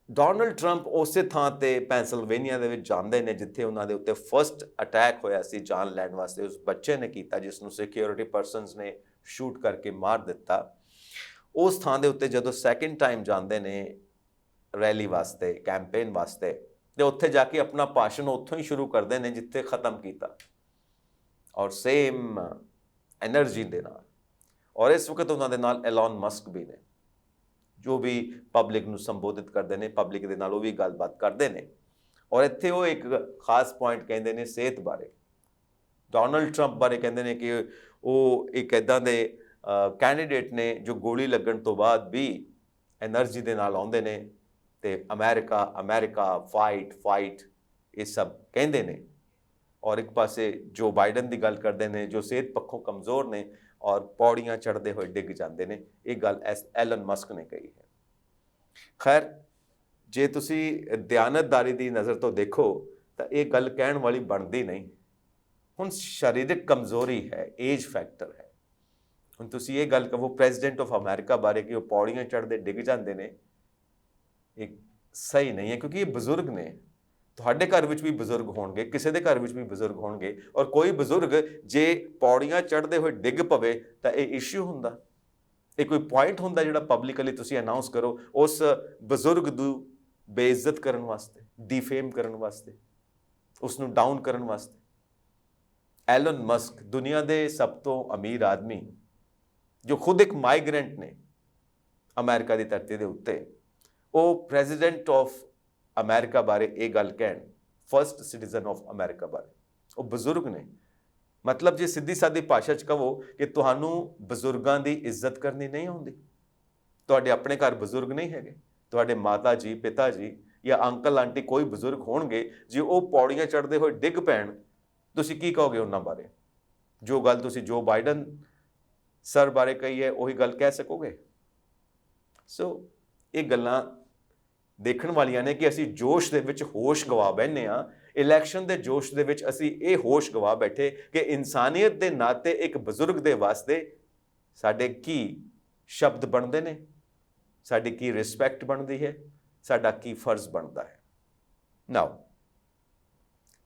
ਡੋਨਲਡ ਟਰੰਪ ਉਸੇ ਥਾਂ ਤੇ ਪੈਂਸਿਲਵੇਨੀਆ ਦੇ ਵਿੱਚ ਜਾਂਦੇ ਨੇ ਜਿੱਥੇ ਉਹਨਾਂ ਦੇ ਉੱਤੇ ਫਸਟ ਅਟੈਕ ਹੋਇਆ ਸੀ ਜਾਨ ਲੈਣ ਵਾਸਤੇ, ਉਸ ਬੱਚੇ ਨੇ ਕੀਤਾ ਜਿਸ ਨੂੰ ਸਿਕਿਉਰਿਟੀ ਪਰਸਨਸ ਨੇ ਸ਼ੂਟ ਕਰਕੇ ਮਾਰ ਦਿੱਤਾ। ਉਸ ਥਾਂ ਦੇ ਉੱਤੇ ਜਦੋਂ ਸੈਕਿੰਡ ਟਾਈਮ ਜਾਂਦੇ ਨੇ ਰੈਲੀ ਵਾਸਤੇ, ਕੈਂਪੇਨ ਵਾਸਤੇ, ਤੇ ਉੱਥੇ ਜਾ ਕੇ ਆਪਣਾ ਭਾਸ਼ਣ ਉੱਥੋਂ ਹੀ ਸ਼ੁਰੂ ਕਰਦੇ ਨੇ ਜਿੱਥੇ ਖਤਮ ਕੀਤਾ। ਔਰ ਸੇਮ ਐਨਰਜੀ ਦੇ ਨਾਲ। ਔਰ ਇਸ ਵਕਤ ਉਹਨਾਂ ਦੇ ਨਾਲ ਐਲਨ ਮਸਕ ਵੀ ਨੇ, ਜੋ ਵੀ ਪਬਲਿਕ ਨੂੰ ਸੰਬੋਧਿਤ ਕਰਦੇ ਨੇ, ਪਬਲਿਕ ਦੇ ਨਾਲ ਉਹ ਵੀ ਗੱਲਬਾਤ ਕਰਦੇ ਨੇ। ਔਰ ਇੱਥੇ ਉਹ ਇੱਕ ਖਾਸ ਪੁਆਇੰਟ ਕਹਿੰਦੇ ਨੇ ਸਿਹਤ ਬਾਰੇ। ਡੋਨਲਡ ਟਰੰਪ ਬਾਰੇ ਕਹਿੰਦੇ ਨੇ ਕਿ ਉਹ ਇੱਕ ਇੱਦਾਂ ਦੇ ਕੈਂਡੀਡੇਟ ਨੇ ਜੋ ਗੋਲੀ ਲੱਗਣ ਤੋਂ ਬਾਅਦ ਵੀ ਐਨਰਜੀ ਦੇ ਨਾਲ ਆਉਂਦੇ ਨੇ ਤੇ ਅਮਰੀਕਾ ਅਮਰੀਕਾ ਫਾਈਟ ਫਾਈਟ ਇਹ ਸਭ ਕਹਿੰਦੇ ਨੇ। ਔਰ ਇੱਕ ਪਾਸੇ ਜੋ ਬਾਈਡਨ ਦੀ ਗੱਲ ਕਰਦੇ ਨੇ, ਜੋ ਸਿਹਤ ਪੱਖੋਂ ਕਮਜ਼ੋਰ ਨੇ ਔਰ ਪੌੜੀਆਂ ਚੜ੍ਹਦੇ ਹੋਏ ਡਿੱਗ ਜਾਂਦੇ ਨੇ। ਇਹ ਗੱਲ ਐਲਨ ਮਸਕ ਨੇ ਕਹੀ ਹੈ। ਖੈਰ, ਜੇ ਤੁਸੀਂ ਦਿਆਨਤਦਾਰੀ ਦੀ ਨਜ਼ਰ ਤੋਂ ਦੇਖੋ ਤਾਂ ਇਹ ਗੱਲ ਕਹਿਣ ਵਾਲੀ ਬਣਦੀ ਨਹੀਂ। ਹੁਣ ਸਰੀਰਕ ਕਮਜ਼ੋਰੀ ਹੈ, ਏਜ ਫੈਕਟਰ ਹੈ। ਹੁਣ ਤੁਸੀਂ ਇਹ ਗੱਲ ਕਹੋ ਪ੍ਰੈਜ਼ੀਡੈਂਟ ਆਫ ਅਮਰੀਕਾ ਬਾਰੇ ਕਿ ਉਹ ਪੌੜੀਆਂ ਚੜ੍ਹਦੇ ਡਿੱਗ ਜਾਂਦੇ ਨੇ, ਇਹ ਸਹੀ ਨਹੀਂ ਹੈ, ਕਿਉਂਕਿ ਇਹ ਬਜ਼ੁਰਗ ਨੇ। ਤੁਹਾਡੇ ਘਰ ਵਿੱਚ ਵੀ ਬਜ਼ੁਰਗ ਹੋਣਗੇ, ਕਿਸੇ ਦੇ ਘਰ ਵਿੱਚ ਵੀ ਬਜ਼ੁਰਗ ਹੋਣਗੇ, ਔਰ ਕੋਈ ਬਜ਼ੁਰਗ ਜੇ ਪੌੜੀਆਂ ਚੜ੍ਹਦੇ ਹੋਏ ਡਿੱਗ ਪਵੇ ਤਾਂ ਇਹ ਇਸ਼ੂ ਹੁੰਦਾ, ਇਹ ਕੋਈ ਪੁਆਇੰਟ ਹੁੰਦਾ ਜਿਹੜਾ ਪਬਲਿਕਲੀ ਤੁਸੀਂ ਅਨਾਉਂਸ ਕਰੋ ਉਸ ਬਜ਼ੁਰਗ ਨੂੰ ਬੇਇੱਜ਼ਤ ਕਰਨ ਵਾਸਤੇ, ਡੀਫੇਮ ਕਰਨ ਵਾਸਤੇ, ਉਸ ਨੂੰ ਡਾਊਨ ਕਰਨ ਵਾਸਤੇ। ਐਲਨ ਮਸਕ ਦੁਨੀਆ ਦੇ ਸਭ ਤੋਂ ਅਮੀਰ ਆਦਮੀ, ਜੋ ਖੁਦ ਇੱਕ ਮਾਈਗ੍ਰੈਂਟ ਨੇ ਅਮਰੀਕਾ ਦੀ ਧਰਤੀ ਦੇ ਉੱਤੇ, ਉਹ ਪ੍ਰੈਜ਼ੀਡੈਂਟ ਆਫ ਅਮਰੀਕਾ ਬਾਰੇ ਇਹ ਗੱਲ ਕਹਿਣ, ਫਸਟ ਸਿਟੀਜ਼ਨ ਆਫ ਅਮਰੀਕਾ ਬਾਰੇ। ਉਹ ਬਜ਼ੁਰਗ ਨੇ। ਮਤਲਬ ਜੇ ਸਿੱਧੀ ਸਾਦੀ ਭਾਸ਼ਾ 'ਚ ਕਹੋ ਕਿ ਤੁਹਾਨੂੰ ਬਜ਼ੁਰਗਾਂ ਦੀ ਇੱਜ਼ਤ ਕਰਨੀ ਨਹੀਂ ਆਉਂਦੀ, ਤੁਹਾਡੇ ਆਪਣੇ ਘਰ ਬਜ਼ੁਰਗ ਨਹੀਂ ਹੈਗੇ, ਤੁਹਾਡੇ ਮਾਤਾ ਜੀ, ਪਿਤਾ ਜੀ ਜਾਂ ਅੰਕਲ ਆਂਟੀ ਕੋਈ ਬਜ਼ੁਰਗ ਹੋਣਗੇ, ਜੇ ਉਹ ਪੌੜੀਆਂ ਚੜ੍ਹਦੇ ਹੋਏ ਡਿੱਗ ਪੈਣ, ਤੁਸੀਂ ਕੀ ਕਹੋਗੇ ਉਹਨਾਂ ਬਾਰੇ? ਜੋ ਗੱਲ ਤੁਸੀਂ ਜੋ ਬਾਈਡਨ ਸਰ ਬਾਰੇ ਕਹੀ ਹੈ ਉਹੀ ਗੱਲ ਕਹਿ ਸਕੋਗੇ? ਸੋ ਇਹ ਗੱਲਾਂ ਦੇਖਣ ਵਾਲੀਆਂ ਨੇ ਕਿ ਅਸੀਂ ਜੋਸ਼ ਦੇ ਵਿੱਚ ਹੋਸ਼ ਗਵਾ ਬੈਠੇ ਹਾਂ। ਇਲੈਕਸ਼ਨ ਦੇ ਜੋਸ਼ ਦੇ ਵਿੱਚ ਅਸੀਂ ਇਹ ਹੋਸ਼ ਗਵਾ ਬੈਠੇ ਕਿ ਇਨਸਾਨੀਅਤ ਦੇ ਨਾਤੇ ਇੱਕ ਬਜ਼ੁਰਗ ਦੇ ਵਾਸਤੇ ਸਾਡੇ ਕੀ ਸ਼ਬਦ ਬਣਦੇ ਨੇ, ਸਾਡੀ ਕੀ ਰਿਸਪੈਕਟ ਬਣਦੀ ਹੈ, ਸਾਡਾ ਕੀ ਫਰਜ਼ ਬਣਦਾ ਹੈ। ਨਾਓ,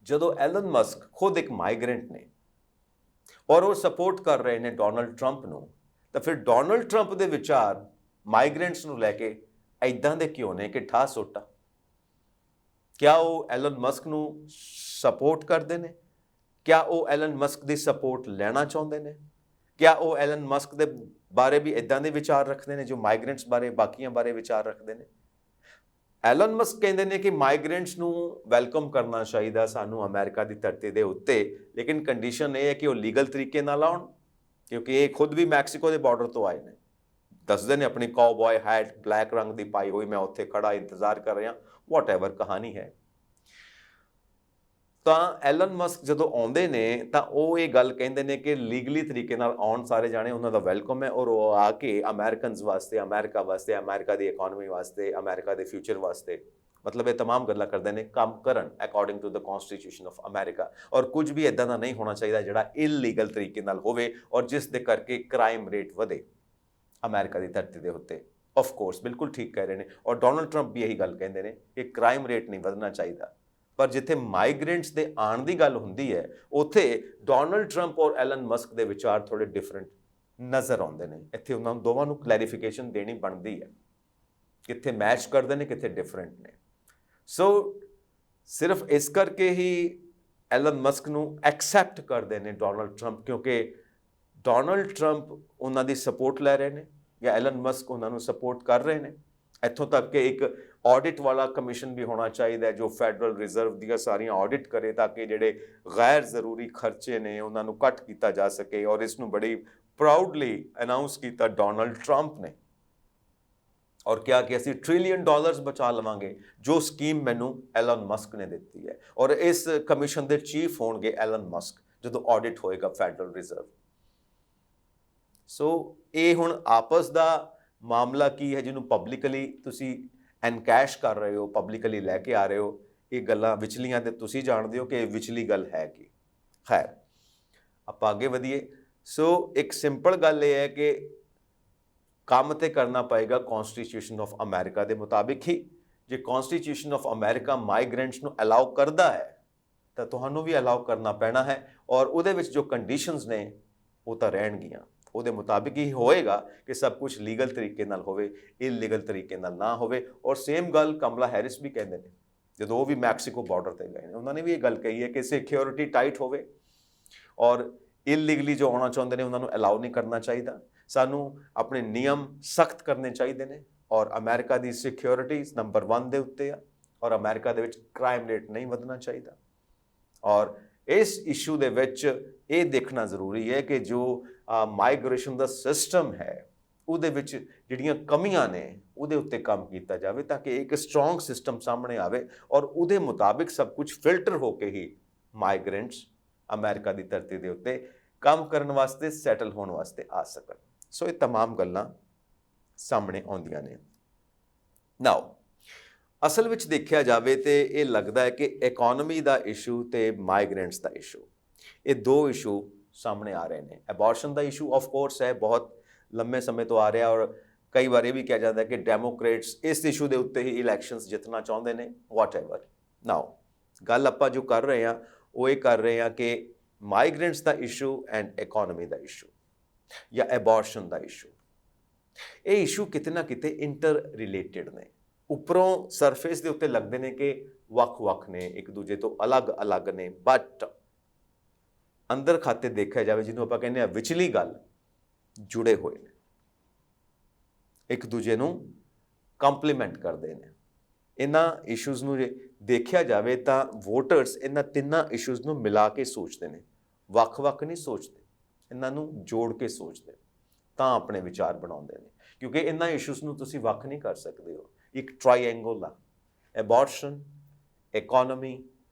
ਜਦੋਂ ਐਲਨ ਮਸਕ ਖੁਦ ਇੱਕ ਮਾਈਗ੍ਰੈਂਟ ਨੇ ਔਰ ਉਹ ਸਪੋਰਟ ਕਰ ਰਹੇ ਨੇ ਡੋਨਲਡ ਟਰੰਪ ਨੂੰ, ਤਾਂ ਫਿਰ ਡੋਨਲਡ ਟਰੰਪ ਦੇ ਵਿਚਾਰ ਮਾਈਗ੍ਰੈਂਟਸ ਨੂੰ ਲੈ ਕੇ ਇੱਦਾਂ ਦੇ ਕਿਉਂ ਨੇ ਕਿ ਠਾ ਸੋਟਾ? ਕਿਆ ਉਹ ਐਲਨ ਮਸਕ ਨੂੰ ਸਪੋਰਟ ਕਰਦੇ ਨੇ? ਕਿਆ ਉਹ ਐਲਨ ਮਸਕ ਦੀ ਸਪੋਰਟ ਲੈਣਾ ਚਾਹੁੰਦੇ ਨੇ? ਕਿਆ ਉਹ ਐਲਨ ਮਸਕ ਦੇ ਬਾਰੇ ਵੀ ਇੱਦਾਂ ਦੇ ਵਿਚਾਰ ਰੱਖਦੇ ਨੇ ਜੋ ਮਾਈਗ੍ਰੈਂਟਸ ਬਾਰੇ, ਬਾਕੀਆਂ ਬਾਰੇ ਵਿਚਾਰ ਰੱਖਦੇ ਨੇ? ਐਲਨ ਮਸਕ ਕਹਿੰਦੇ ਨੇ ਕਿ ਮਾਈਗ੍ਰੈਂਟਸ ਨੂੰ ਵੈਲਕਮ ਕਰਨਾ ਚਾਹੀਦਾ ਸਾਨੂੰ ਅਮਰੀਕਾ ਦੀ ਧਰਤੀ ਦੇ ਉੱਤੇ, ਲੇਕਿਨ ਕੰਡੀਸ਼ਨ ਇਹ ਹੈ ਕਿ ਉਹ ਲੀਗਲ ਤਰੀਕੇ ਨਾਲ ਆਉਣ, ਕਿਉਂਕਿ ਇਹ ਖੁਦ ਵੀ ਮੈਕਸੀਕੋ ਦੇ ਬਾਰਡਰ ਤੋਂ ਆਏ ਨੇ। ਦੱਸਦੇ ਨੇ ਆਪਣੀ ਕਾਊਬॉय ਹੈਟ ਬਲੈਕ ਰੰਗ ਦੀ ਪਾਈ ਹੋਈ, ਮੈਂ ਉੱਥੇ ਖੜਾ ਇੰਤਜ਼ਾਰ ਕਰ ਰਿਹਾ, ਵਾਟ ਐਵਰ ਕਹਾਣੀ ਹੈ। ਤਾਂ ਐਲਨ ਮਸਕ ਜਦੋਂ ਆਉਂਦੇ ਨੇ ਤਾਂ ਉਹ ਇਹ ਗੱਲ ਕਹਿੰਦੇ ਨੇ ਕਿ ਲੀਗਲੀ ਤਰੀਕੇ ਨਾਲ ਆਉਣ, ਸਾਰੇ ਜਾਣੇ ਉਹਨਾਂ ਦਾ ਵੈਲਕਮ ਹੈ, ਔਰ ਉਹ ਆ ਕੇ ਅਮਰੀਕਨਸ ਵਾਸਤੇ, ਅਮਰੀਕਾ ਵਾਸਤੇ, ਅਮਰੀਕਾ ਦੀ ਇਕਨੋਮੀ ਵਾਸਤੇ, ਅਮਰੀਕਾ ਦੇ ਫਿਊਚਰ ਵਾਸਤੇ, ਮਤਲਬ ਇਹ तमाम ਗੱਲਾਂ ਕਰਦੇ ਨੇ, ਕੰਮ ਕਰਨ according to the constitution of America. ਔਰ ਕੁਝ ਵੀ ਇੱਦਾਂ ਦਾ ਨਹੀਂ ਹੋਣਾ ਚਾਹੀਦਾ ਜਿਹੜਾ ਇਲੀਗਲ ਤਰੀਕੇ ਨਾਲ ਹੋਵੇ ਔਰ ਜਿਸ ਦੇ ਕਰਕੇ ਕ੍ਰਾਈਮ ਰੇਟ ਵਧੇ ਅਮਰੀਕਾ ਦੀ ਧਰਤੀ ਦੇ ਉੱਤੇ। ਆਫ ਕੋਰਸ ਬਿਲਕੁਲ ਠੀਕ ਕਹਿ ਰਹੇ ਨੇ, ਔਰ ਡੋਨਲਡ ਟਰੰਪ ਵੀ ਇਹੀ ਗੱਲ ਕਹਿੰਦੇ ਨੇ ਕਿ ਕ੍ਰਾਈਮ ਰੇਟ ਨਹੀਂ ਵਧਣਾ ਚਾਹੀਦਾ। ਪਰ ਜਿੱਥੇ ਮਾਈਗ੍ਰੈਂਟਸ ਦੇ ਆਉਣ ਦੀ ਗੱਲ ਹੁੰਦੀ ਹੈ, ਉੱਥੇ ਡੋਨਲਡ ਟਰੰਪ ਔਰ ਐਲਨ ਮਸਕ ਦੇ ਵਿਚਾਰ ਥੋੜੇ ਡਿਫਰੈਂਟ ਨਜ਼ਰ ਆਉਂਦੇ ਨੇ। ਇੱਥੇ ਉਹਨਾਂ ਦੋਵਾਂ ਨੂੰ ਕਲੈਰੀਫਿਕੇਸ਼ਨ ਦੇਣੀ ਬਣਦੀ ਹੈ, ਕਿੱਥੇ ਮੈਚ ਕਰਦੇ ਨੇ, ਕਿੱਥੇ ਡਿਫਰੈਂਟ ਨੇ। ਸੋ ਸਿਰਫ ਇਸ ਕਰਕੇ ਹੀ ਐਲਨ ਮਸਕ ਨੂੰ ਐਕਸੈਪਟ ਕਰਦੇ ਨੇ ਡੋਨਲਡ ਟਰੰਪ, ਕਿਉਂਕਿ ਡੋਨਲਡ ਟਰੰਪ ਉਹਨਾਂ ਦੀ ਸਪੋਰਟ ਲੈ ਰਹੇ ਨੇ ਜਾਂ ਐਲਨ ਮਸਕ ਉਹਨਾਂ ਨੂੰ ਸਪੋਰਟ ਕਰ ਰਹੇ ਨੇ। ਇੱਥੋਂ ਤੱਕ ਕਿ ਇੱਕ ਆਡਿਟ ਵਾਲਾ ਕਮਿਸ਼ਨ ਵੀ ਹੋਣਾ ਚਾਹੀਦਾ ਜੋ ਫੈਡਰਲ ਰਿਜ਼ਰਵ ਦੀਆਂ ਸਾਰੀਆਂ ਆਡਿਟ ਕਰੇ, ਤਾਂ ਕਿ ਜਿਹੜੇ ਗੈਰ ਜ਼ਰੂਰੀ ਖਰਚੇ ਨੇ ਉਹਨਾਂ ਨੂੰ ਕੱਟ ਕੀਤਾ ਜਾ ਸਕੇ। ਔਰ ਇਸ ਨੂੰ ਬੜੀ ਪ੍ਰਾਊਡਲੀ ਅਨਾਉਂਸ ਕੀਤਾ ਡੋਨਲਡ ਟਰੰਪ ਨੇ, ਔਰ ਕਿਹਾ ਕਿ ਅਸੀਂ $1 ਟ੍ਰਿਲੀਅਨ ਬਚਾ ਲਵਾਂਗੇ, ਜੋ ਸਕੀਮ ਮੈਨੂੰ ਐਲਨ ਮਸਕ ਨੇ ਦਿੱਤੀ ਹੈ। ਔਰ ਇਸ ਕਮਿਸ਼ਨ ਦੇ ਚੀਫ ਹੋਣਗੇ ਐਲਨ ਮਸਕ ਜਦੋਂ ਆਡਿਟ ਹੋਏਗਾ ਫੈਡਰਲ ਰਿਜ਼ਰਵ। ਸੋ ਇਹ ਹੁਣ ਆਪਸ ਦਾ ਮਾਮਲਾ ਕੀ ਹੈ ਜਿਹਨੂੰ ਪਬਲਿਕਲੀ ਤੁਸੀਂ ਐਨਕੈਸ਼ ਕਰ ਰਹੇ ਹੋ, ਪਬਲਿਕਲੀ ਲੈ ਕੇ ਆ ਰਹੇ ਹੋ, ਇਹ ਗੱਲਾਂ ਵਿਚਲੀਆਂ ਤੇ ਤੁਸੀਂ ਜਾਣਦੇ ਹੋ ਕਿ ਇਹ ਵਿਚਲੀ ਗੱਲ ਹੈ ਕੀ। ਖੈਰ, ਆਪਾਂ ਅੱਗੇ ਵਧੀਏ। ਸੋ ਇੱਕ ਸਿੰਪਲ ਗੱਲ ਇਹ ਹੈ ਕਿ ਕੰਮ ਤੇ ਕਰਨਾ ਪਏਗਾ ਕਨਸਟੀਟਿਊਸ਼ਨ ਆਫ ਅਮਰੀਕਾ ਦੇ ਮੁਤਾਬਿਕ ਹੀ। ਜੇ ਕਨਸਟੀਟਿਊਸ਼ਨ ਆਫ ਅਮਰੀਕਾ ਮਾਈਗ੍ਰੈਂਟਸ ਨੂੰ ਅਲਾਉ ਕਰਦਾ ਹੈ ਤਾਂ ਤੁਹਾਨੂੰ ਵੀ ਅਲਾਉ ਕਰਨਾ ਪੈਣਾ ਹੈ, ਔਰ ਉਹਦੇ ਵਿੱਚ ਜੋ ਕੰਡੀਸ਼ਨਸ ਨੇ ਉਹ ਤਾਂ ਰਹਿਣਗੀਆਂ। ਉਹਦੇ ਮੁਤਾਬਿਕ ਹੀ ਹੋਏਗਾ ਕਿ ਸਭ ਕੁਝ ਲੀਗਲ ਤਰੀਕੇ ਨਾਲ ਹੋਵੇ, ਇਲੀਗਲ ਤਰੀਕੇ ਨਾਲ ਨਾ ਹੋਵੇ। ਔਰ ਸੇਮ ਗੱਲ ਕਮਲਾ ਹੈਰਿਸ ਵੀ ਕਹਿੰਦੇ ਨੇ, ਜਦੋਂ ਉਹ ਵੀ ਮੈਕਸੀਕੋ ਬਾਰਡਰ ਤੇ ਗਏ ਨੇ, ਉਹਨਾਂ ਨੇ ਵੀ ਇਹ ਗੱਲ ਕਹੀ ਹੈ ਕਿ ਸਿਕਿਉਰਿਟੀ ਟਾਈਟ ਹੋਵੇ ਔਰ ਇਲੀਗਲੀ ਜੋ ਆਉਣਾ ਚਾਹੁੰਦੇ ਨੇ ਉਹਨਾਂ ਨੂੰ ਅਲਾਉ ਨਹੀਂ ਕਰਨਾ ਚਾਹੀਦਾ। ਸਾਨੂੰ ਆਪਣੇ ਨਿਯਮ ਸਖਤ ਕਰਨੇ ਚਾਹੀਦੇ ਨੇ ਔਰ ਅਮਰੀਕਾ ਦੀ ਸਿਕਿਉਰਿਟੀ ਨੰਬਰ 1 ਦੇ ਉੱਤੇ ਆ ਔਰ ਅਮਰੀਕਾ ਦੇ ਵਿੱਚ ਕ੍ਰਾਈਮ ਰੇਟ ਨਹੀਂ ਵਧਣਾ ਚਾਹੀਦਾ। ਔਰ ਇਸ ਇਸ਼ੂ ਦੇ ਵਿੱਚ ਇਹ ਦੇਖਣਾ ਜ਼ਰੂਰੀ ਹੈ ਕਿ ਜੋ ਮਾਈਗ੍ਰੇਸ਼ਨ ਦਾ ਸਿਸਟਮ ਹੈ ਉਹਦੇ ਵਿੱਚ ਜਿਹੜੀਆਂ ਕਮੀਆਂ ਨੇ ਉਹਦੇ ਉੱਤੇ ਕੰਮ ਕੀਤਾ ਜਾਵੇ ਤਾਂ ਕਿ ਇੱਕ ਸਟਰੋਂਗ ਸਿਸਟਮ ਸਾਹਮਣੇ ਆਵੇ ਔਰ ਉਹਦੇ ਮੁਤਾਬਿਕ ਸਭ ਕੁਝ ਫਿਲਟਰ ਹੋ ਕੇ ਹੀ ਮਾਈਗ੍ਰੈਂਟਸ ਅਮਰੀਕਾ ਦੀ ਧਰਤੀ ਦੇ ਉੱਤੇ ਕੰਮ ਕਰਨ ਵਾਸਤੇ ਸੈਟਲ ਹੋਣ ਵਾਸਤੇ ਆ ਸਕਣ। ਸੋ ਇਹ तमाम ਗੱਲਾਂ ਸਾਹਮਣੇ ਆਉਂਦੀਆਂ ਨੇ। ਨਾਓ ਅਸਲ ਵਿੱਚ ਦੇਖਿਆ ਜਾਵੇ ਤੇ ਇਹ ਲੱਗਦਾ ਹੈ ਕਿ ਇਕਨੋਮੀ ਦਾ ਇਸ਼ੂ ਤੇ ਮਾਈਗ੍ਰੈਂਟਸ ਦਾ ਇਸ਼ੂ, ਇਹ ਦੋ ਇਸ਼ੂ ਸਾਹਮਣੇ ਆ ਰਹੇ ਨੇ। ਐਬੋਰਸ਼ਨ ਦਾ ਇਸ਼ੂ ਆਫ ਕੋਰਸ ਹੈ, ਬਹੁਤ ਲੰਮੇ ਸਮੇਂ ਤੋਂ ਆ ਰਿਹਾ ਔਰ ਕਈ ਵਾਰ ਇਹ ਵੀ ਕਿਹਾ ਜਾਂਦਾ ਕਿ ਡੈਮੋਕ੍ਰੇਟਸ ਇਸ ਇਸ਼ੂ ਦੇ ਉੱਤੇ ਹੀ ਇਲੈਕਸ਼ਨਸ ਜਿੱਤਣਾ ਚਾਹੁੰਦੇ ਨੇ, ਵਾਟਐਵਰ। ਨਾਓ ਗੱਲ ਆਪਾਂ ਜੋ ਕਰ ਰਹੇ ਹਾਂ ਉਹ ਇਹ ਕਰ ਰਹੇ ਹਾਂ ਕਿ migrants the issue and economy the issue ਜਾਂ ਐਬੋਰਸ਼ਨ ਦਾ ਇਸ਼ੂ, ਇਹ ਇਸ਼ੂ ਕਿਤੇ ਨਾ ਕਿਤੇ ਇੰਟਰ ਰਿਲੇਟਡ ਨੇ। ਉੱਪਰੋਂ ਸਰਫੇਸ ਦੇ ਉੱਤੇ ਲੱਗਦੇ ਨੇ ਕਿ ਵੱਖ-ਵੱਖ ਨੇ, ਇੱਕ ਦੂਜੇ ਤੋਂ ਅਲੱਗ-ਅਲੱਗ ਨੇ, ਬਟ ਅੰਦਰ ਖਾਤੇ ਦੇਖਿਆ ਜਾਵੇ ਜਿਹਨੂੰ ਆਪਾਂ ਕਹਿੰਦੇ ਆ ਵਿਚਲੀ ਗੱਲ, ਜੁੜੇ ਹੋਏ ਨੇ, ਇੱਕ ਦੂਜੇ ਨੂੰ ਕੰਪਲੀਮੈਂਟ ਕਰਦੇ ਨੇ। ਇਹਨਾਂ ਇਸ਼ੂਜ਼ ਨੂੰ ਜੇ ਦੇਖਿਆ ਜਾਵੇ ਤਾਂ ਵੋਟਰਸ ਇਹਨਾਂ ਤਿੰਨਾਂ ਇਸ਼ੂਜ਼ ਨੂੰ ਮਿਲਾ ਕੇ ਸੋਚਦੇ ਨੇ, ਵੱਖ-ਵੱਖ ਨਹੀਂ ਸੋਚਦੇ, ਇਹਨਾਂ ਨੂੰ ਜੋੜ ਕੇ ਸੋਚਦੇ ਤਾਂ ਆਪਣੇ ਵਿਚਾਰ ਬਣਾਉਂਦੇ ਨੇ, ਕਿਉਂਕਿ ਇਹਨਾਂ ਇਸ਼ੂਜ਼ ਨੂੰ ਤੁਸੀਂ ਵੱਖ ਨਹੀਂ ਕਰ ਸਕਦੇ ਹੋ। ਇੱਕ ਟ੍ਰਾਈਐਂਗਲ ਆ, ਐਬੋਰਸ਼ਨ, ਇਕਨੋਮੀ,